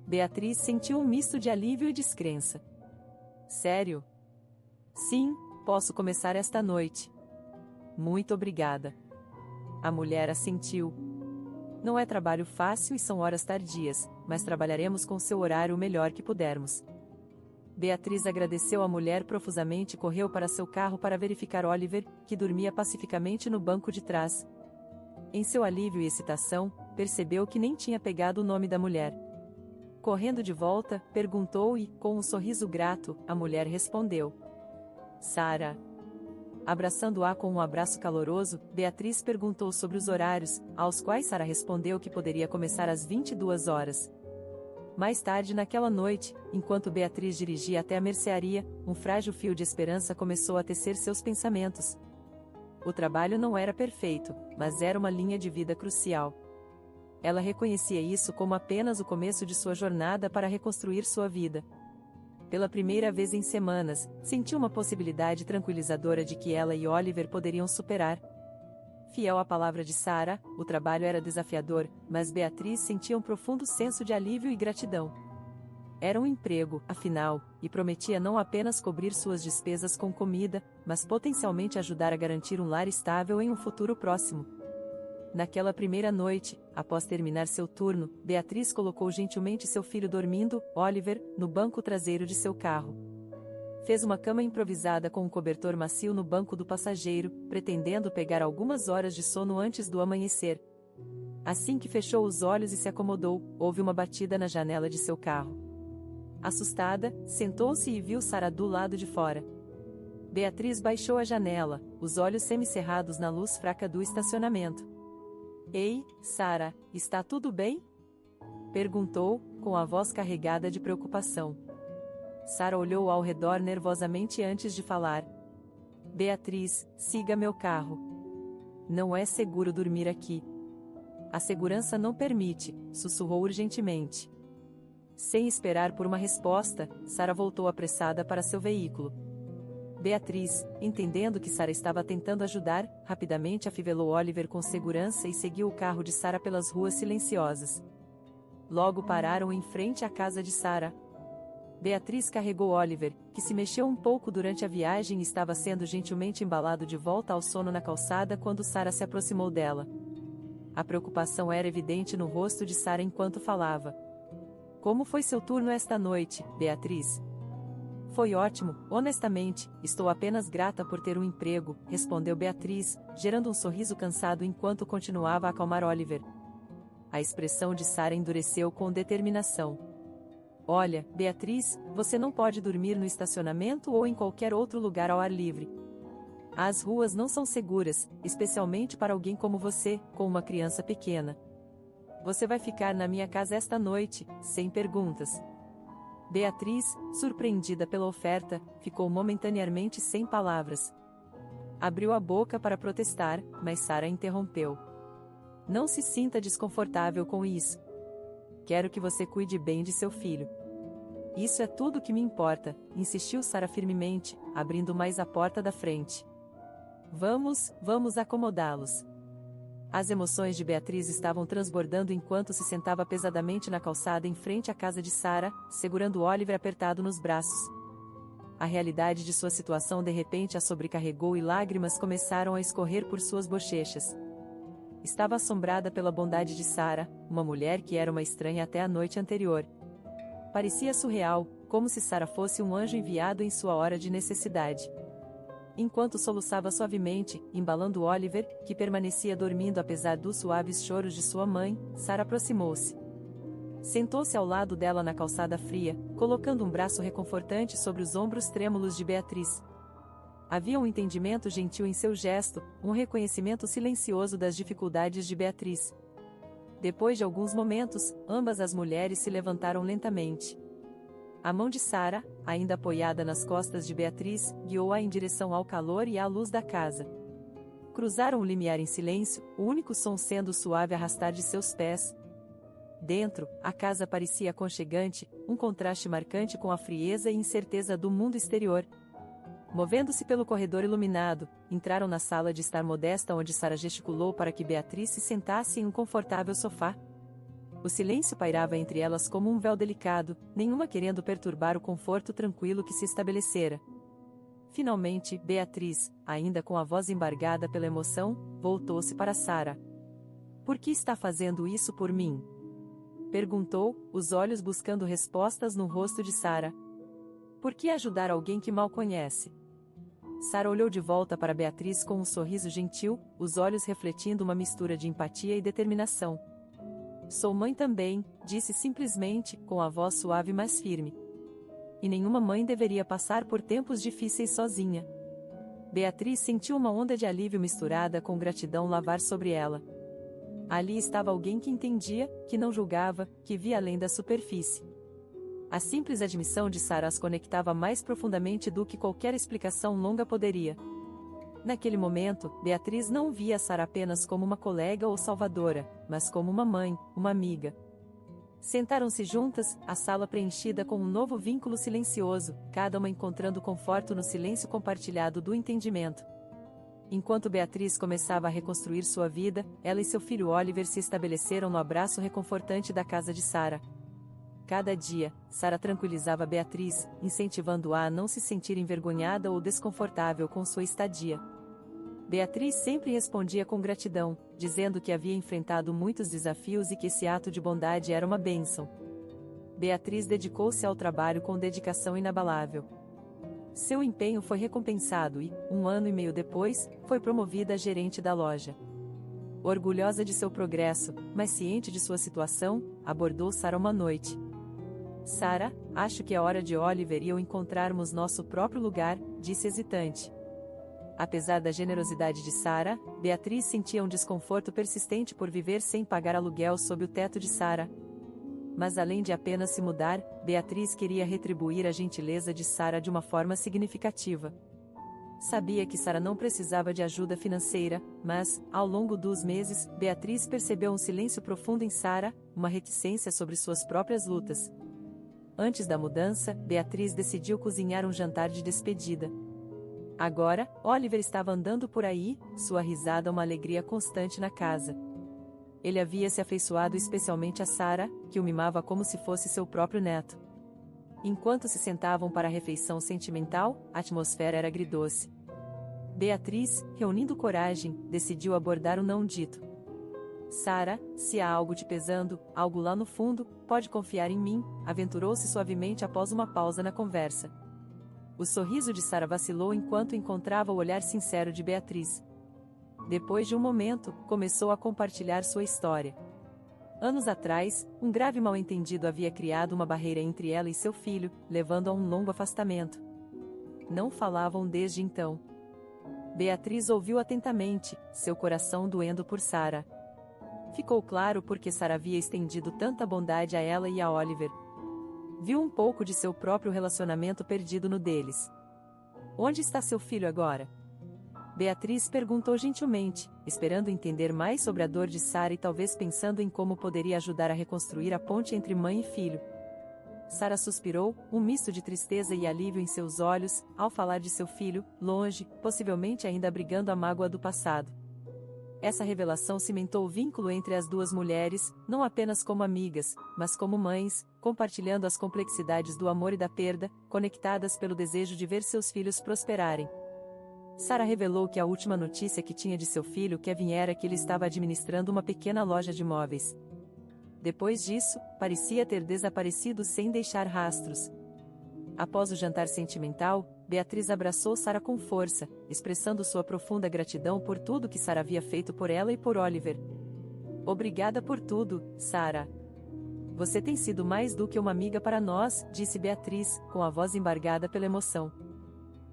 Beatriz sentiu um misto de alívio e descrença. Sério? Sim, posso começar esta noite. Muito obrigada. A mulher assentiu. Não é trabalho fácil e são horas tardias, mas trabalharemos com seu horário o melhor que pudermos. Beatriz agradeceu à mulher profusamente e correu para seu carro para verificar Oliver, que dormia pacificamente no banco de trás. Em seu alívio e excitação, percebeu que nem tinha pegado o nome da mulher. Correndo de volta, perguntou e, com um sorriso grato, a mulher respondeu: Sara. Abraçando-a com um abraço caloroso, Beatriz perguntou sobre os horários, aos quais Sara respondeu que poderia começar às 22 horas. Mais tarde naquela noite, enquanto Beatriz dirigia até a mercearia, um frágil fio de esperança começou a tecer seus pensamentos. O trabalho não era perfeito, mas era uma linha de vida crucial. Ela reconhecia isso como apenas o começo de sua jornada para reconstruir sua vida. Pela primeira vez em semanas, sentiu uma possibilidade tranquilizadora de que ela e Oliver poderiam superar. Fiel à palavra de Sara, o trabalho era desafiador, mas Beatriz sentia um profundo senso de alívio e gratidão. Era um emprego, afinal, e prometia não apenas cobrir suas despesas com comida, mas potencialmente ajudar a garantir um lar estável em um futuro próximo. Naquela primeira noite, após terminar seu turno, Beatriz colocou gentilmente seu filho dormindo, Oliver, no banco traseiro de seu carro. Fez uma cama improvisada com um cobertor macio no banco do passageiro, pretendendo pegar algumas horas de sono antes do amanhecer. Assim que fechou os olhos e se acomodou, houve uma batida na janela de seu carro. Assustada, sentou-se e viu Sara do lado de fora. Beatriz baixou a janela, os olhos semicerrados na luz fraca do estacionamento. Ei, Sara, está tudo bem? Perguntou, com a voz carregada de preocupação. Sara olhou ao redor nervosamente antes de falar. Beatriz, siga meu carro. Não é seguro dormir aqui. A segurança não permite, sussurrou urgentemente. Sem esperar por uma resposta, Sara voltou apressada para seu veículo. Beatriz, entendendo que Sara estava tentando ajudar, rapidamente afivelou Oliver com segurança e seguiu o carro de Sara pelas ruas silenciosas. Logo pararam em frente à casa de Sara. Beatriz carregou Oliver, que se mexeu um pouco durante a viagem e estava sendo gentilmente embalado de volta ao sono na calçada quando Sara se aproximou dela. A preocupação era evidente no rosto de Sara enquanto falava. Como foi seu turno esta noite, Beatriz? Foi ótimo, honestamente, estou apenas grata por ter um emprego, respondeu Beatriz, gerando um sorriso cansado enquanto continuava a acalmar Oliver. A expressão de Sara endureceu com determinação. Olha, Beatriz, você não pode dormir no estacionamento ou em qualquer outro lugar ao ar livre. As ruas não são seguras, especialmente para alguém como você, com uma criança pequena. Você vai ficar na minha casa esta noite, sem perguntas. Beatriz, surpreendida pela oferta, ficou momentaneamente sem palavras. Abriu a boca para protestar, mas Sara interrompeu. Não se sinta desconfortável com isso. Quero que você cuide bem de seu filho. Isso é tudo que me importa, insistiu Sara firmemente, abrindo mais a porta da frente. Vamos acomodá-los. As emoções de Beatriz estavam transbordando enquanto se sentava pesadamente na calçada em frente à casa de Sara, segurando Oliver apertado nos braços. A realidade de sua situação de repente a sobrecarregou e lágrimas começaram a escorrer por suas bochechas. Estava assombrada pela bondade de Sara, uma mulher que era uma estranha até a noite anterior. Parecia surreal, como se Sara fosse um anjo enviado em sua hora de necessidade. Enquanto soluçava suavemente, embalando Oliver, que permanecia dormindo apesar dos suaves choros de sua mãe, Sara aproximou-se. Sentou-se ao lado dela na calçada fria, colocando um braço reconfortante sobre os ombros trêmulos de Beatriz. Havia um entendimento gentil em seu gesto, um reconhecimento silencioso das dificuldades de Beatriz. Depois de alguns momentos, ambas as mulheres se levantaram lentamente. A mão de Sara, ainda apoiada nas costas de Beatriz, guiou-a em direção ao calor e à luz da casa. Cruzaram o limiar em silêncio, o único som sendo o suave arrastar de seus pés. Dentro, a casa parecia aconchegante, um contraste marcante com a frieza e incerteza do mundo exterior. Movendo-se pelo corredor iluminado, entraram na sala de estar modesta onde Sara gesticulou para que Beatriz se sentasse em um confortável sofá. O silêncio pairava entre elas como um véu delicado, nenhuma querendo perturbar o conforto tranquilo que se estabelecera. Finalmente, Beatriz, ainda com a voz embargada pela emoção, voltou-se para Sara. "Por que está fazendo isso por mim?" perguntou, os olhos buscando respostas no rosto de Sara. "Por que ajudar alguém que mal conhece?" Sara olhou de volta para Beatriz com um sorriso gentil, os olhos refletindo uma mistura de empatia e determinação. "Sou mãe também", disse simplesmente, com a voz suave mas firme. "E nenhuma mãe deveria passar por tempos difíceis sozinha." Beatriz sentiu uma onda de alívio misturada com gratidão lavar sobre ela. Ali estava alguém que entendia, que não julgava, que via além da superfície. A simples admissão de Sara as conectava mais profundamente do que qualquer explicação longa poderia. Naquele momento, Beatriz não via Sara apenas como uma colega ou salvadora, mas como uma mãe, uma amiga. Sentaram-se juntas, a sala preenchida com um novo vínculo silencioso, cada uma encontrando conforto no silêncio compartilhado do entendimento. Enquanto Beatriz começava a reconstruir sua vida, ela e seu filho Oliver se estabeleceram no abraço reconfortante da casa de Sara. Cada dia, Sara tranquilizava Beatriz, incentivando-a a não se sentir envergonhada ou desconfortável com sua estadia. Beatriz sempre respondia com gratidão, dizendo que havia enfrentado muitos desafios e que esse ato de bondade era uma bênção. Beatriz dedicou-se ao trabalho com dedicação inabalável. Seu empenho foi recompensado e, 1 ano e meio depois, foi promovida a gerente da loja. Orgulhosa de seu progresso, mas ciente de sua situação, abordou Sara uma noite. "Sara, acho que é hora de Oliver e eu encontrarmos nosso próprio lugar", disse hesitante. Apesar da generosidade de Sara, Beatriz sentia um desconforto persistente por viver sem pagar aluguel sob o teto de Sara. Mas além de apenas se mudar, Beatriz queria retribuir a gentileza de Sara de uma forma significativa. Sabia que Sara não precisava de ajuda financeira, mas, ao longo dos meses, Beatriz percebeu um silêncio profundo em Sara, uma reticência sobre suas próprias lutas. Antes da mudança, Beatriz decidiu cozinhar um jantar de despedida. Agora, Oliver estava andando por aí, sua risada uma alegria constante na casa. Ele havia se afeiçoado especialmente a Sara, que o mimava como se fosse seu próprio neto. Enquanto se sentavam para a refeição sentimental, a atmosfera era agridoce. Beatriz, reunindo coragem, decidiu abordar o não dito. "Sara, se há algo te pesando, algo lá no fundo, pode confiar em mim", aventurou-se suavemente após uma pausa na conversa. O sorriso de Sara vacilou enquanto encontrava o olhar sincero de Beatriz. Depois de um momento, começou a compartilhar sua história. Anos atrás, um grave mal-entendido havia criado uma barreira entre ela e seu filho, levando a um longo afastamento. Não falavam desde então. Beatriz ouviu atentamente, seu coração doendo por Sara. Ficou claro por que Sara havia estendido tanta bondade a ela e a Oliver. Viu um pouco de seu próprio relacionamento perdido no deles. "Onde está seu filho agora?" Beatriz perguntou gentilmente, esperando entender mais sobre a dor de Sara e talvez pensando em como poderia ajudar a reconstruir a ponte entre mãe e filho. Sara suspirou, um misto de tristeza e alívio em seus olhos, ao falar de seu filho, longe, possivelmente ainda abrigando a mágoa do passado. Essa revelação cimentou o vínculo entre as duas mulheres, não apenas como amigas, mas como mães, compartilhando as complexidades do amor e da perda, conectadas pelo desejo de ver seus filhos prosperarem. Sara revelou que a última notícia que tinha de seu filho Kevin era que ele estava administrando uma pequena loja de móveis. Depois disso, parecia ter desaparecido sem deixar rastros. Após o jantar sentimental, Beatriz abraçou Sara com força, expressando sua profunda gratidão por tudo que Sara havia feito por ela e por Oliver. "Obrigada por tudo, Sara. Você tem sido mais do que uma amiga para nós", disse Beatriz, com a voz embargada pela emoção.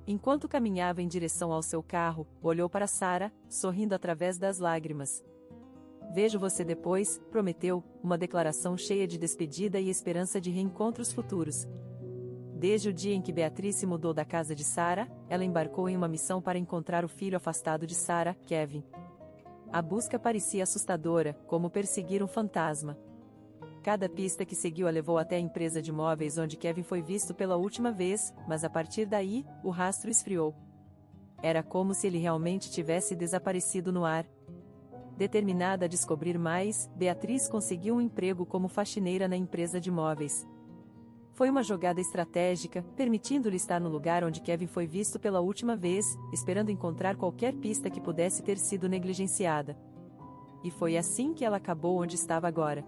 Enquanto caminhava em direção ao seu carro, olhou para Sarah, sorrindo através das lágrimas. Vejo você depois, prometeu, uma declaração cheia de despedida e esperança de reencontros futuros. Desde o dia em que Beatriz se mudou da casa de Sarah, ela embarcou em uma missão para encontrar o filho afastado de Sarah, Kevin. A busca parecia assustadora, como perseguir um fantasma. Cada pista que seguiu a levou até a empresa de móveis onde Kevin foi visto pela última vez, mas a partir daí, o rastro esfriou. Era como se ele realmente tivesse desaparecido no ar. Determinada a descobrir mais, Beatriz conseguiu um emprego como faxineira na empresa de móveis. Foi uma jogada estratégica, permitindo-lhe estar no lugar onde Kevin foi visto pela última vez, esperando encontrar qualquer pista que pudesse ter sido negligenciada. E foi assim que ela acabou onde estava agora.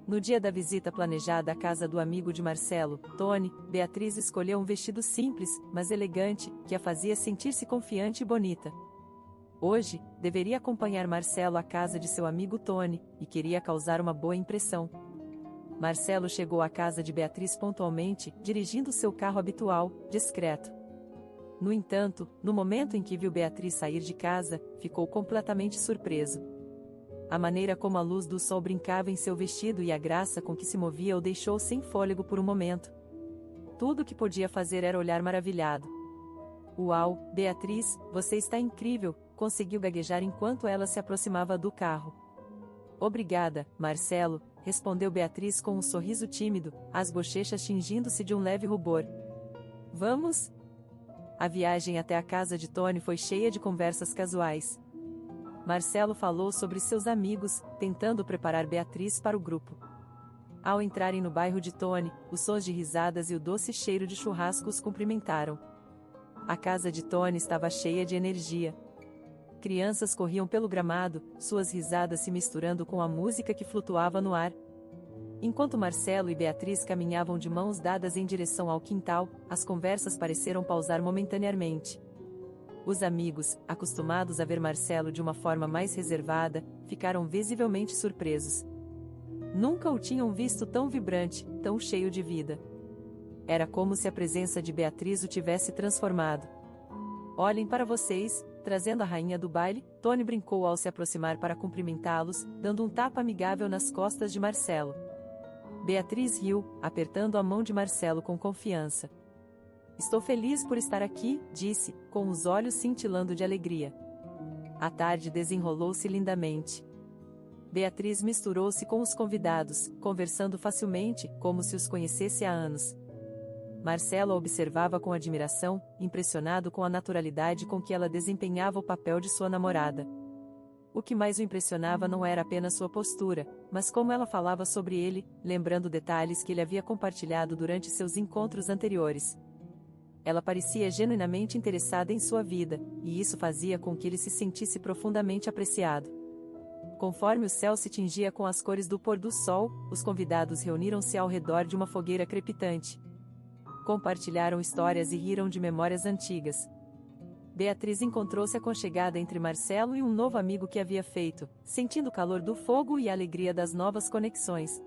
No dia da visita planejada à casa do amigo de Marcelo, Tony, Beatriz escolheu um vestido simples, mas elegante, que a fazia sentir-se confiante e bonita. Hoje, deveria acompanhar Marcelo à casa de seu amigo Tony, e queria causar uma boa impressão. Marcelo chegou à casa de Beatriz pontualmente, dirigindo seu carro habitual, discreto. No entanto, no momento em que viu Beatriz sair de casa, ficou completamente surpreso. A maneira como a luz do sol brincava em seu vestido e a graça com que se movia o deixou sem fôlego por um momento. Tudo o que podia fazer era olhar maravilhado. Uau, Beatriz, você está incrível, conseguiu gaguejar enquanto ela se aproximava do carro. Obrigada, Marcelo, respondeu Beatriz com um sorriso tímido, as bochechas tingindo-se de um leve rubor. Vamos? A viagem até a casa de Tony foi cheia de conversas casuais. Marcelo falou sobre seus amigos, tentando preparar Beatriz para o grupo. Ao entrarem no bairro de Tony, os sons de risadas e o doce cheiro de churrasco os cumprimentaram. A casa de Tony estava cheia de energia. Crianças corriam pelo gramado, suas risadas se misturando com a música que flutuava no ar. Enquanto Marcelo e Beatriz caminhavam de mãos dadas em direção ao quintal, as conversas pareceram pausar momentaneamente. Os amigos, acostumados a ver Marcelo de uma forma mais reservada, ficaram visivelmente surpresos. Nunca o tinham visto tão vibrante, tão cheio de vida. Era como se a presença de Beatriz o tivesse transformado. Olhem para vocês, trazendo a rainha do baile, Tony brincou ao se aproximar para cumprimentá-los, dando um tapa amigável nas costas de Marcelo. Beatriz riu, apertando a mão de Marcelo com confiança. Estou feliz por estar aqui, disse, com os olhos cintilando de alegria. A tarde desenrolou-se lindamente. Beatriz misturou-se com os convidados, conversando facilmente, como se os conhecesse há anos. Marcelo a observava com admiração, impressionado com a naturalidade com que ela desempenhava o papel de sua namorada. O que mais o impressionava não era apenas sua postura, mas como ela falava sobre ele, lembrando detalhes que ele havia compartilhado durante seus encontros anteriores. Ela parecia genuinamente interessada em sua vida, e isso fazia com que ele se sentisse profundamente apreciado. Conforme o céu se tingia com as cores do pôr do sol, os convidados reuniram-se ao redor de uma fogueira crepitante. Compartilharam histórias e riram de memórias antigas. Beatriz encontrou-se aconchegada entre Marcelo e um novo amigo que havia feito, sentindo o calor do fogo e a alegria das novas conexões.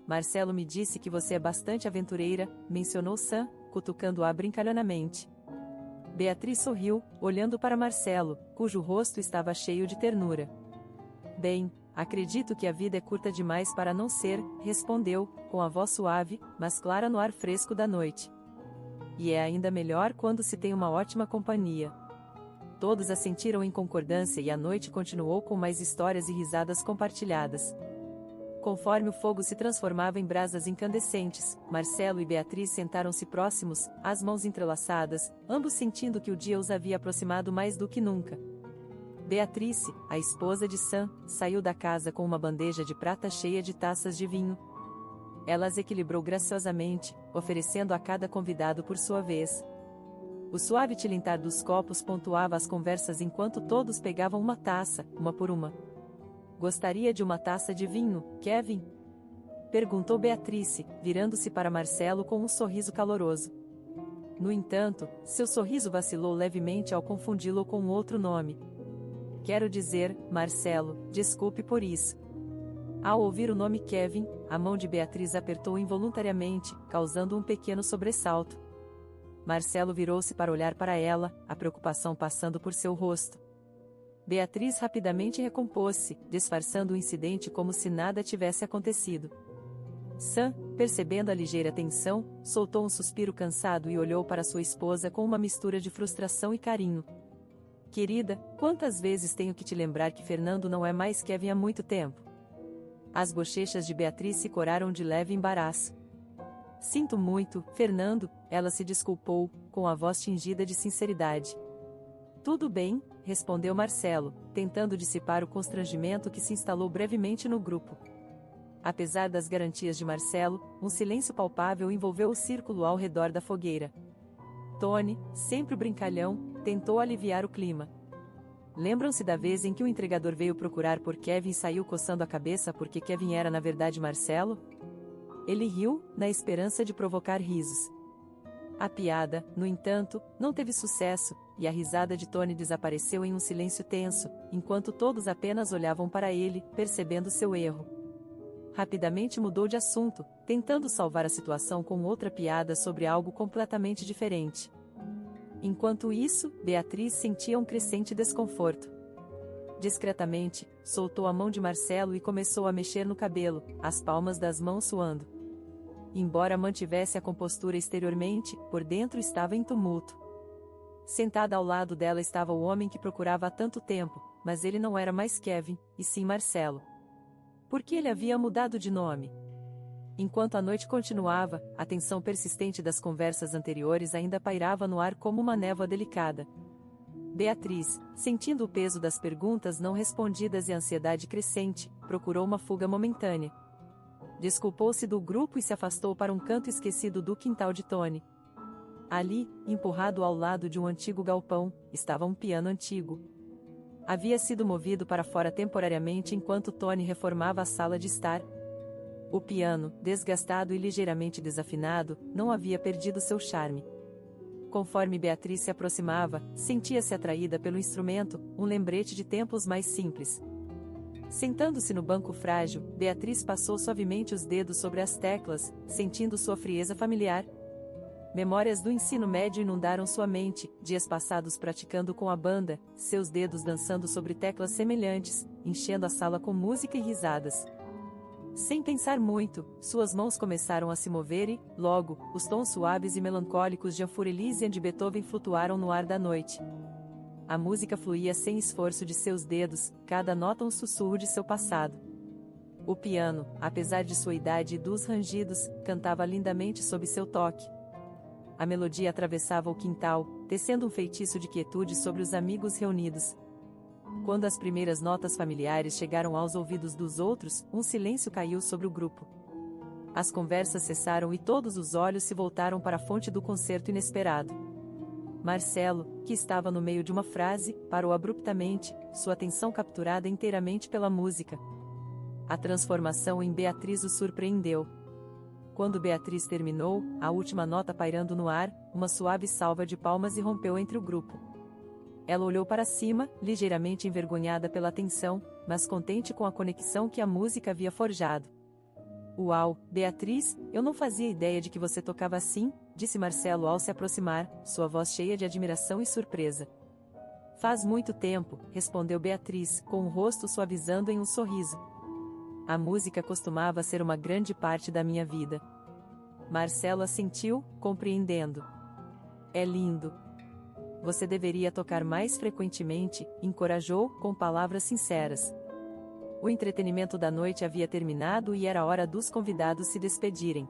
Marcelo me disse que você é bastante aventureira, mencionou Sam, cutucando-a brincalhonamente. Beatriz sorriu, olhando para Marcelo, cujo rosto estava cheio de ternura. Bem, acredito que a vida é curta demais para não ser, respondeu, com a voz suave, mas clara no ar fresco da noite. E é ainda melhor quando se tem uma ótima companhia. Todos assentiram em concordância e a noite continuou com mais histórias e risadas compartilhadas. Conforme o fogo se transformava em brasas incandescentes, Marcelo e Beatriz sentaram-se próximos, as mãos entrelaçadas, ambos sentindo que o dia os havia aproximado mais do que nunca. Beatrice, a esposa de Sam, saiu da casa com uma bandeja de prata cheia de taças de vinho. Ela as equilibrou graciosamente, oferecendo a cada convidado por sua vez. O suave tilintar dos copos pontuava as conversas enquanto todos pegavam uma taça, uma por uma. Gostaria de uma taça de vinho, Kevin? Perguntou Beatrice, virando-se para Marcelo com um sorriso caloroso. No entanto, seu sorriso vacilou levemente ao confundi-lo com outro nome. Quero dizer, Marcelo, desculpe por isso. Ao ouvir o nome Kevin, a mão de Beatriz apertou involuntariamente, causando um pequeno sobressalto. Marcelo virou-se para olhar para ela, a preocupação passando por seu rosto. Beatriz rapidamente recompôs-se, disfarçando o incidente como se nada tivesse acontecido. Sam, percebendo a ligeira tensão, soltou um suspiro cansado e olhou para sua esposa com uma mistura de frustração e carinho. Querida, quantas vezes tenho que te lembrar que Fernando não é mais Kevin há muito tempo? As bochechas de Beatriz se coraram de leve embaraço. Sinto muito, Fernando, ela se desculpou, com a voz tingida de sinceridade. Tudo bem, respondeu Marcelo, tentando dissipar o constrangimento que se instalou brevemente no grupo. Apesar das garantias de Marcelo, um silêncio palpável envolveu o círculo ao redor da fogueira. Tony, sempre o brincalhão, tentou aliviar o clima. Lembram-se da vez em que o entregador veio procurar por Kevin e saiu coçando a cabeça porque Kevin era na verdade Marcelo? Ele riu, na esperança de provocar risos. A piada, no entanto, não teve sucesso, e a risada de Tony desapareceu em um silêncio tenso, enquanto todos apenas olhavam para ele, percebendo seu erro. Rapidamente mudou de assunto, tentando salvar a situação com outra piada sobre algo completamente diferente. Enquanto isso, Beatriz sentia um crescente desconforto. Discretamente, soltou a mão de Marcelo e começou a mexer no cabelo, as palmas das mãos suando. Embora mantivesse a compostura exteriormente, por dentro estava em tumulto. Sentada ao lado dela estava o homem que procurava há tanto tempo, mas ele não era mais Kevin, e sim Marcelo. Por que ele havia mudado de nome? Enquanto a noite continuava, a tensão persistente das conversas anteriores ainda pairava no ar como uma névoa delicada. Beatriz, sentindo o peso das perguntas não respondidas e a ansiedade crescente, procurou uma fuga momentânea. Desculpou-se do grupo e se afastou para um canto esquecido do quintal de Tony. Ali, empurrado ao lado de um antigo galpão, estava um piano antigo. Havia sido movido para fora temporariamente enquanto Tony reformava a sala de estar. O piano, desgastado e ligeiramente desafinado, não havia perdido seu charme. Conforme Beatriz se aproximava, sentia-se atraída pelo instrumento, um lembrete de tempos mais simples. Sentando-se no banco frágil, Beatriz passou suavemente os dedos sobre as teclas, sentindo sua frieza familiar. Memórias do ensino médio inundaram sua mente, dias passados praticando com a banda, seus dedos dançando sobre teclas semelhantes, enchendo a sala com música e risadas. Sem pensar muito, suas mãos começaram a se mover e, logo, os tons suaves e melancólicos de Anfurelise e de Beethoven flutuaram no ar da noite. A música fluía sem esforço de seus dedos, cada nota um sussurro de seu passado. O piano, apesar de sua idade e dos rangidos, cantava lindamente sob seu toque. A melodia atravessava o quintal, tecendo um feitiço de quietude sobre os amigos reunidos. Quando as primeiras notas familiares chegaram aos ouvidos dos outros, um silêncio caiu sobre o grupo. As conversas cessaram e todos os olhos se voltaram para a fonte do concerto inesperado. Marcelo, que estava no meio de uma frase, parou abruptamente, sua atenção capturada inteiramente pela música. A transformação em Beatriz o surpreendeu. Quando Beatriz terminou, a última nota pairando no ar, uma suave salva de palmas irrompeu entre o grupo. Ela olhou para cima, ligeiramente envergonhada pela atenção, mas contente com a conexão que a música havia forjado. Uau, Beatriz, eu não fazia ideia de que você tocava assim, disse Marcelo ao se aproximar, sua voz cheia de admiração e surpresa. Faz muito tempo, respondeu Beatriz, com o rosto suavizando em um sorriso. A música costumava ser uma grande parte da minha vida. Marcelo assentiu, compreendendo. É lindo. Você deveria tocar mais frequentemente, encorajou, com palavras sinceras. O entretenimento da noite havia terminado e era hora dos convidados se despedirem.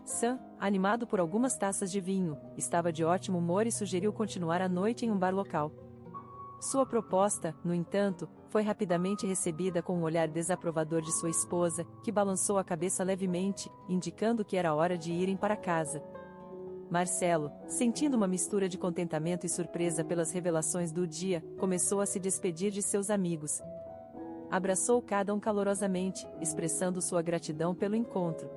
Sam, animado por algumas taças de vinho, estava de ótimo humor e sugeriu continuar a noite em um bar local. Sua proposta, no entanto, foi rapidamente recebida com um olhar desaprovador de sua esposa, que balançou a cabeça levemente, indicando que era hora de irem para casa. Marcelo, sentindo uma mistura de contentamento e surpresa pelas revelações do dia, começou a se despedir de seus amigos. Abraçou cada um calorosamente, expressando sua gratidão pelo encontro.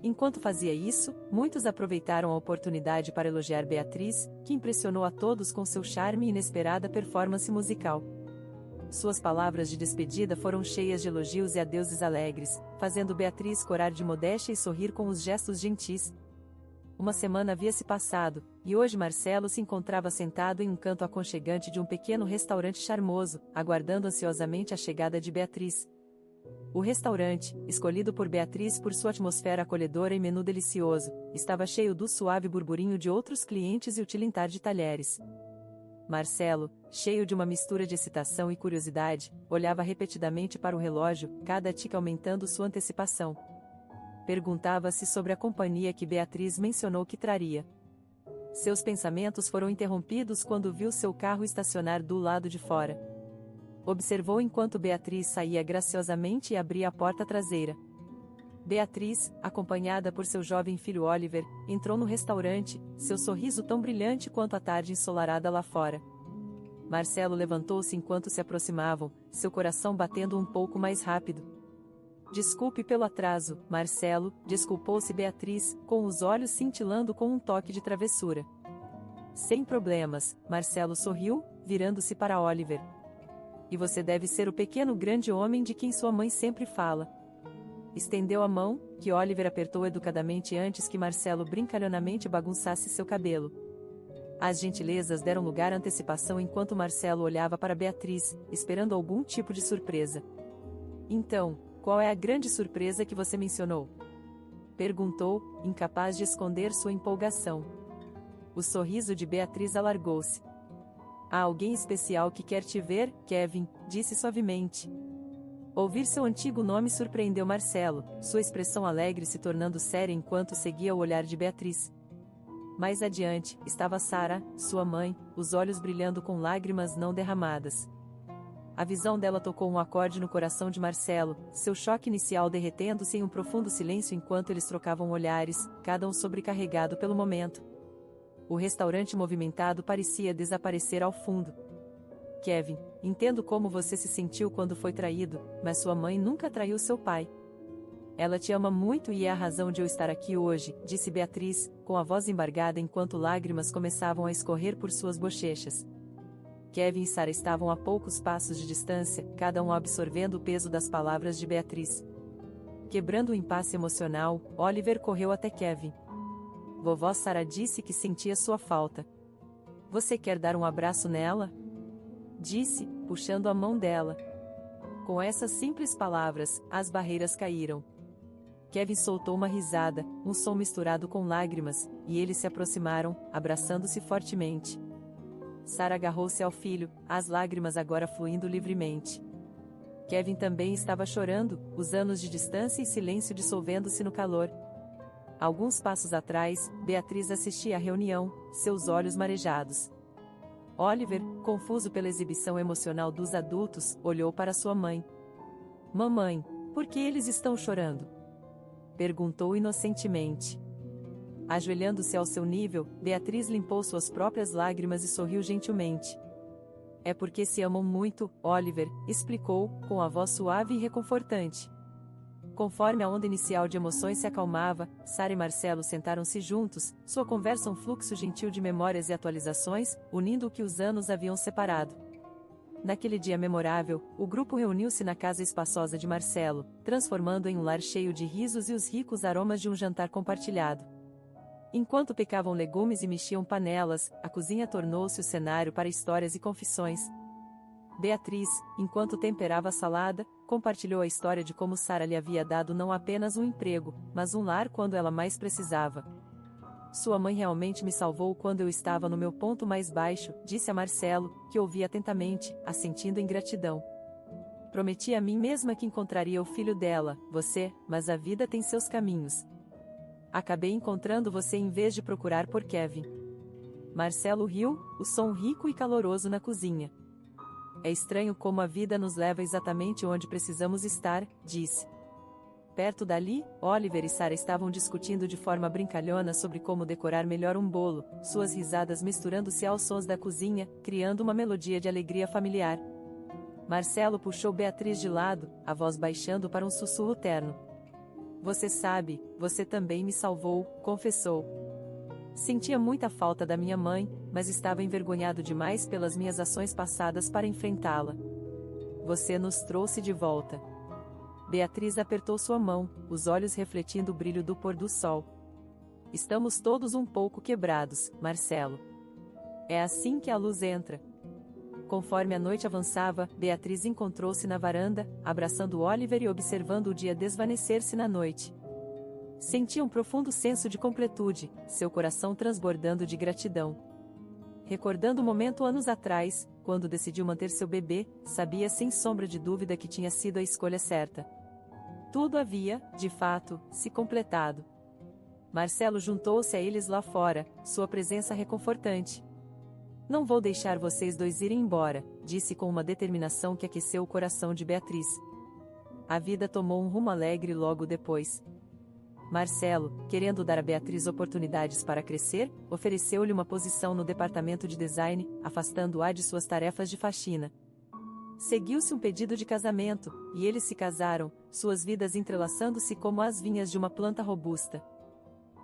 Enquanto fazia isso, muitos aproveitaram a oportunidade para elogiar Beatriz, que impressionou a todos com seu charme e inesperada performance musical. Suas palavras de despedida foram cheias de elogios e adeuses alegres, fazendo Beatriz corar de modéstia e sorrir com os gestos gentis. Uma semana havia se passado, e hoje Marcelo se encontrava sentado em um canto aconchegante de um pequeno restaurante charmoso, aguardando ansiosamente a chegada de Beatriz. O restaurante, escolhido por Beatriz por sua atmosfera acolhedora e menu delicioso, estava cheio do suave burburinho de outros clientes e o tilintar de talheres. Marcelo, cheio de uma mistura de excitação e curiosidade, olhava repetidamente para o relógio, cada tique aumentando sua antecipação. Perguntava-se sobre a companhia que Beatriz mencionou que traria. Seus pensamentos foram interrompidos quando viu seu carro estacionar do lado de fora. Observou enquanto Beatriz saía graciosamente e abria a porta traseira. Beatriz, acompanhada por seu jovem filho Oliver, entrou no restaurante, seu sorriso tão brilhante quanto a tarde ensolarada lá fora. Marcelo levantou-se enquanto se aproximavam, seu coração batendo um pouco mais rápido. Desculpe pelo atraso, Marcelo, desculpou-se Beatriz, com os olhos cintilando com um toque de travessura. Sem problemas, Marcelo sorriu, virando-se para Oliver. E você deve ser o pequeno grande homem de quem sua mãe sempre fala. Estendeu a mão, que Oliver apertou educadamente antes que Marcelo brincalhonamente bagunçasse seu cabelo. As gentilezas deram lugar à antecipação enquanto Marcelo olhava para Beatriz, esperando algum tipo de surpresa. Então, qual é a grande surpresa que você mencionou? Perguntou, incapaz de esconder sua empolgação. O sorriso de Beatriz alargou-se. Há alguém especial que quer te ver, Kevin, disse suavemente. Ouvir seu antigo nome surpreendeu Marcelo, sua expressão alegre se tornando séria enquanto seguia o olhar de Beatriz. Mais adiante, estava Sarah, sua mãe, os olhos brilhando com lágrimas não derramadas. A visão dela tocou um acorde no coração de Marcelo, seu choque inicial derretendo-se em um profundo silêncio enquanto eles trocavam olhares, cada um sobrecarregado pelo momento. O restaurante movimentado parecia desaparecer ao fundo. Kevin, entendo como você se sentiu quando foi traído, mas sua mãe nunca traiu seu pai. Ela te ama muito e é a razão de eu estar aqui hoje, disse Beatriz, com a voz embargada enquanto lágrimas começavam a escorrer por suas bochechas. Kevin e Sarah estavam a poucos passos de distância, cada um absorvendo o peso das palavras de Beatriz. Quebrando o impasse emocional, Oliver correu até Kevin. Vovó Sarah disse que sentia sua falta. Você quer dar um abraço nela? Disse, puxando a mão dela. Com essas simples palavras, as barreiras caíram. Kevin soltou uma risada, um som misturado com lágrimas, e eles se aproximaram, abraçando-se fortemente. Sarah agarrou-se ao filho, as lágrimas agora fluindo livremente. Kevin também estava chorando, os anos de distância e silêncio dissolvendo-se no calor. Alguns passos atrás, Beatriz assistia à reunião, seus olhos marejados. Oliver, confuso pela exibição emocional dos adultos, olhou para sua mãe. Mamãe, por que eles estão chorando? Perguntou inocentemente. Ajoelhando-se ao seu nível, Beatriz limpou suas próprias lágrimas e sorriu gentilmente. É porque se amam muito, Oliver, explicou, com a voz suave e reconfortante. Conforme a onda inicial de emoções se acalmava, Sarah e Marcelo sentaram-se juntos, sua conversa um fluxo gentil de memórias e atualizações, unindo o que os anos haviam separado. Naquele dia memorável, o grupo reuniu-se na casa espaçosa de Marcelo, transformando em um lar cheio de risos e os ricos aromas de um jantar compartilhado. Enquanto picavam legumes e mexiam panelas, a cozinha tornou-se o cenário para histórias e confissões. Beatriz, enquanto temperava a salada, compartilhou a história de como Sarah lhe havia dado não apenas um emprego, mas um lar quando ela mais precisava. Sua mãe realmente me salvou quando eu estava no meu ponto mais baixo, disse a Marcelo, que ouvia atentamente, assentindo em gratidão. Prometi a mim mesma que encontraria o filho dela, você, mas a vida tem seus caminhos. Acabei encontrando você em vez de procurar por Kevin. Marcelo riu, o som rico e caloroso na cozinha. É estranho como a vida nos leva exatamente onde precisamos estar, disse. Perto dali, Oliver e Sarah estavam discutindo de forma brincalhona sobre como decorar melhor um bolo, suas risadas misturando-se aos sons da cozinha, criando uma melodia de alegria familiar. Marcelo puxou Beatriz de lado, a voz baixando para um sussurro terno. Você sabe, você também me salvou, confessou. Sentia muita falta da minha mãe, mas estava envergonhado demais pelas minhas ações passadas para enfrentá-la. Você nos trouxe de volta. Beatriz apertou sua mão, os olhos refletindo o brilho do pôr do sol. Estamos todos um pouco quebrados, Marcelo. É assim que a luz entra. Conforme a noite avançava, Beatriz encontrou-se na varanda, abraçando Oliver e observando o dia desvanecer-se na noite. Sentia um profundo senso de completude, seu coração transbordando de gratidão. Recordando o momento anos atrás, quando decidiu manter seu bebê, sabia sem sombra de dúvida que tinha sido a escolha certa. Tudo havia, de fato, se completado. Marcelo juntou-se a eles lá fora, sua presença reconfortante. Não vou deixar vocês dois irem embora, disse com uma determinação que aqueceu o coração de Beatriz. A vida tomou um rumo alegre logo depois. Marcelo, querendo dar a Beatriz oportunidades para crescer, ofereceu-lhe uma posição no departamento de design, afastando-a de suas tarefas de faxina. Seguiu-se um pedido de casamento, e eles se casaram, suas vidas entrelaçando-se como as vinhas de uma planta robusta.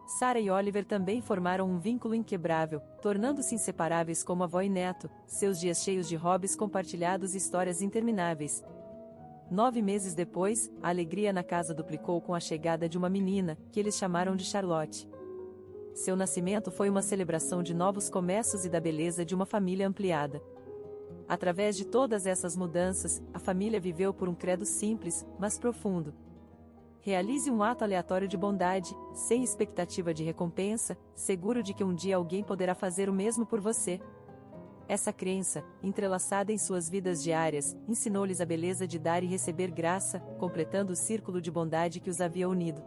Sarah e Oliver também formaram um vínculo inquebrável, tornando-se inseparáveis como avó e neto, seus dias cheios de hobbies compartilhados e histórias intermináveis. 9 meses depois, a alegria na casa duplicou com a chegada de uma menina, que eles chamaram de Charlotte. Seu nascimento foi uma celebração de novos começos e da beleza de uma família ampliada. Através de todas essas mudanças, a família viveu por um credo simples, mas profundo. Realize um ato aleatório de bondade, sem expectativa de recompensa, seguro de que um dia alguém poderá fazer o mesmo por você. Essa crença, entrelaçada em suas vidas diárias, ensinou-lhes a beleza de dar e receber graça, completando o círculo de bondade que os havia unido.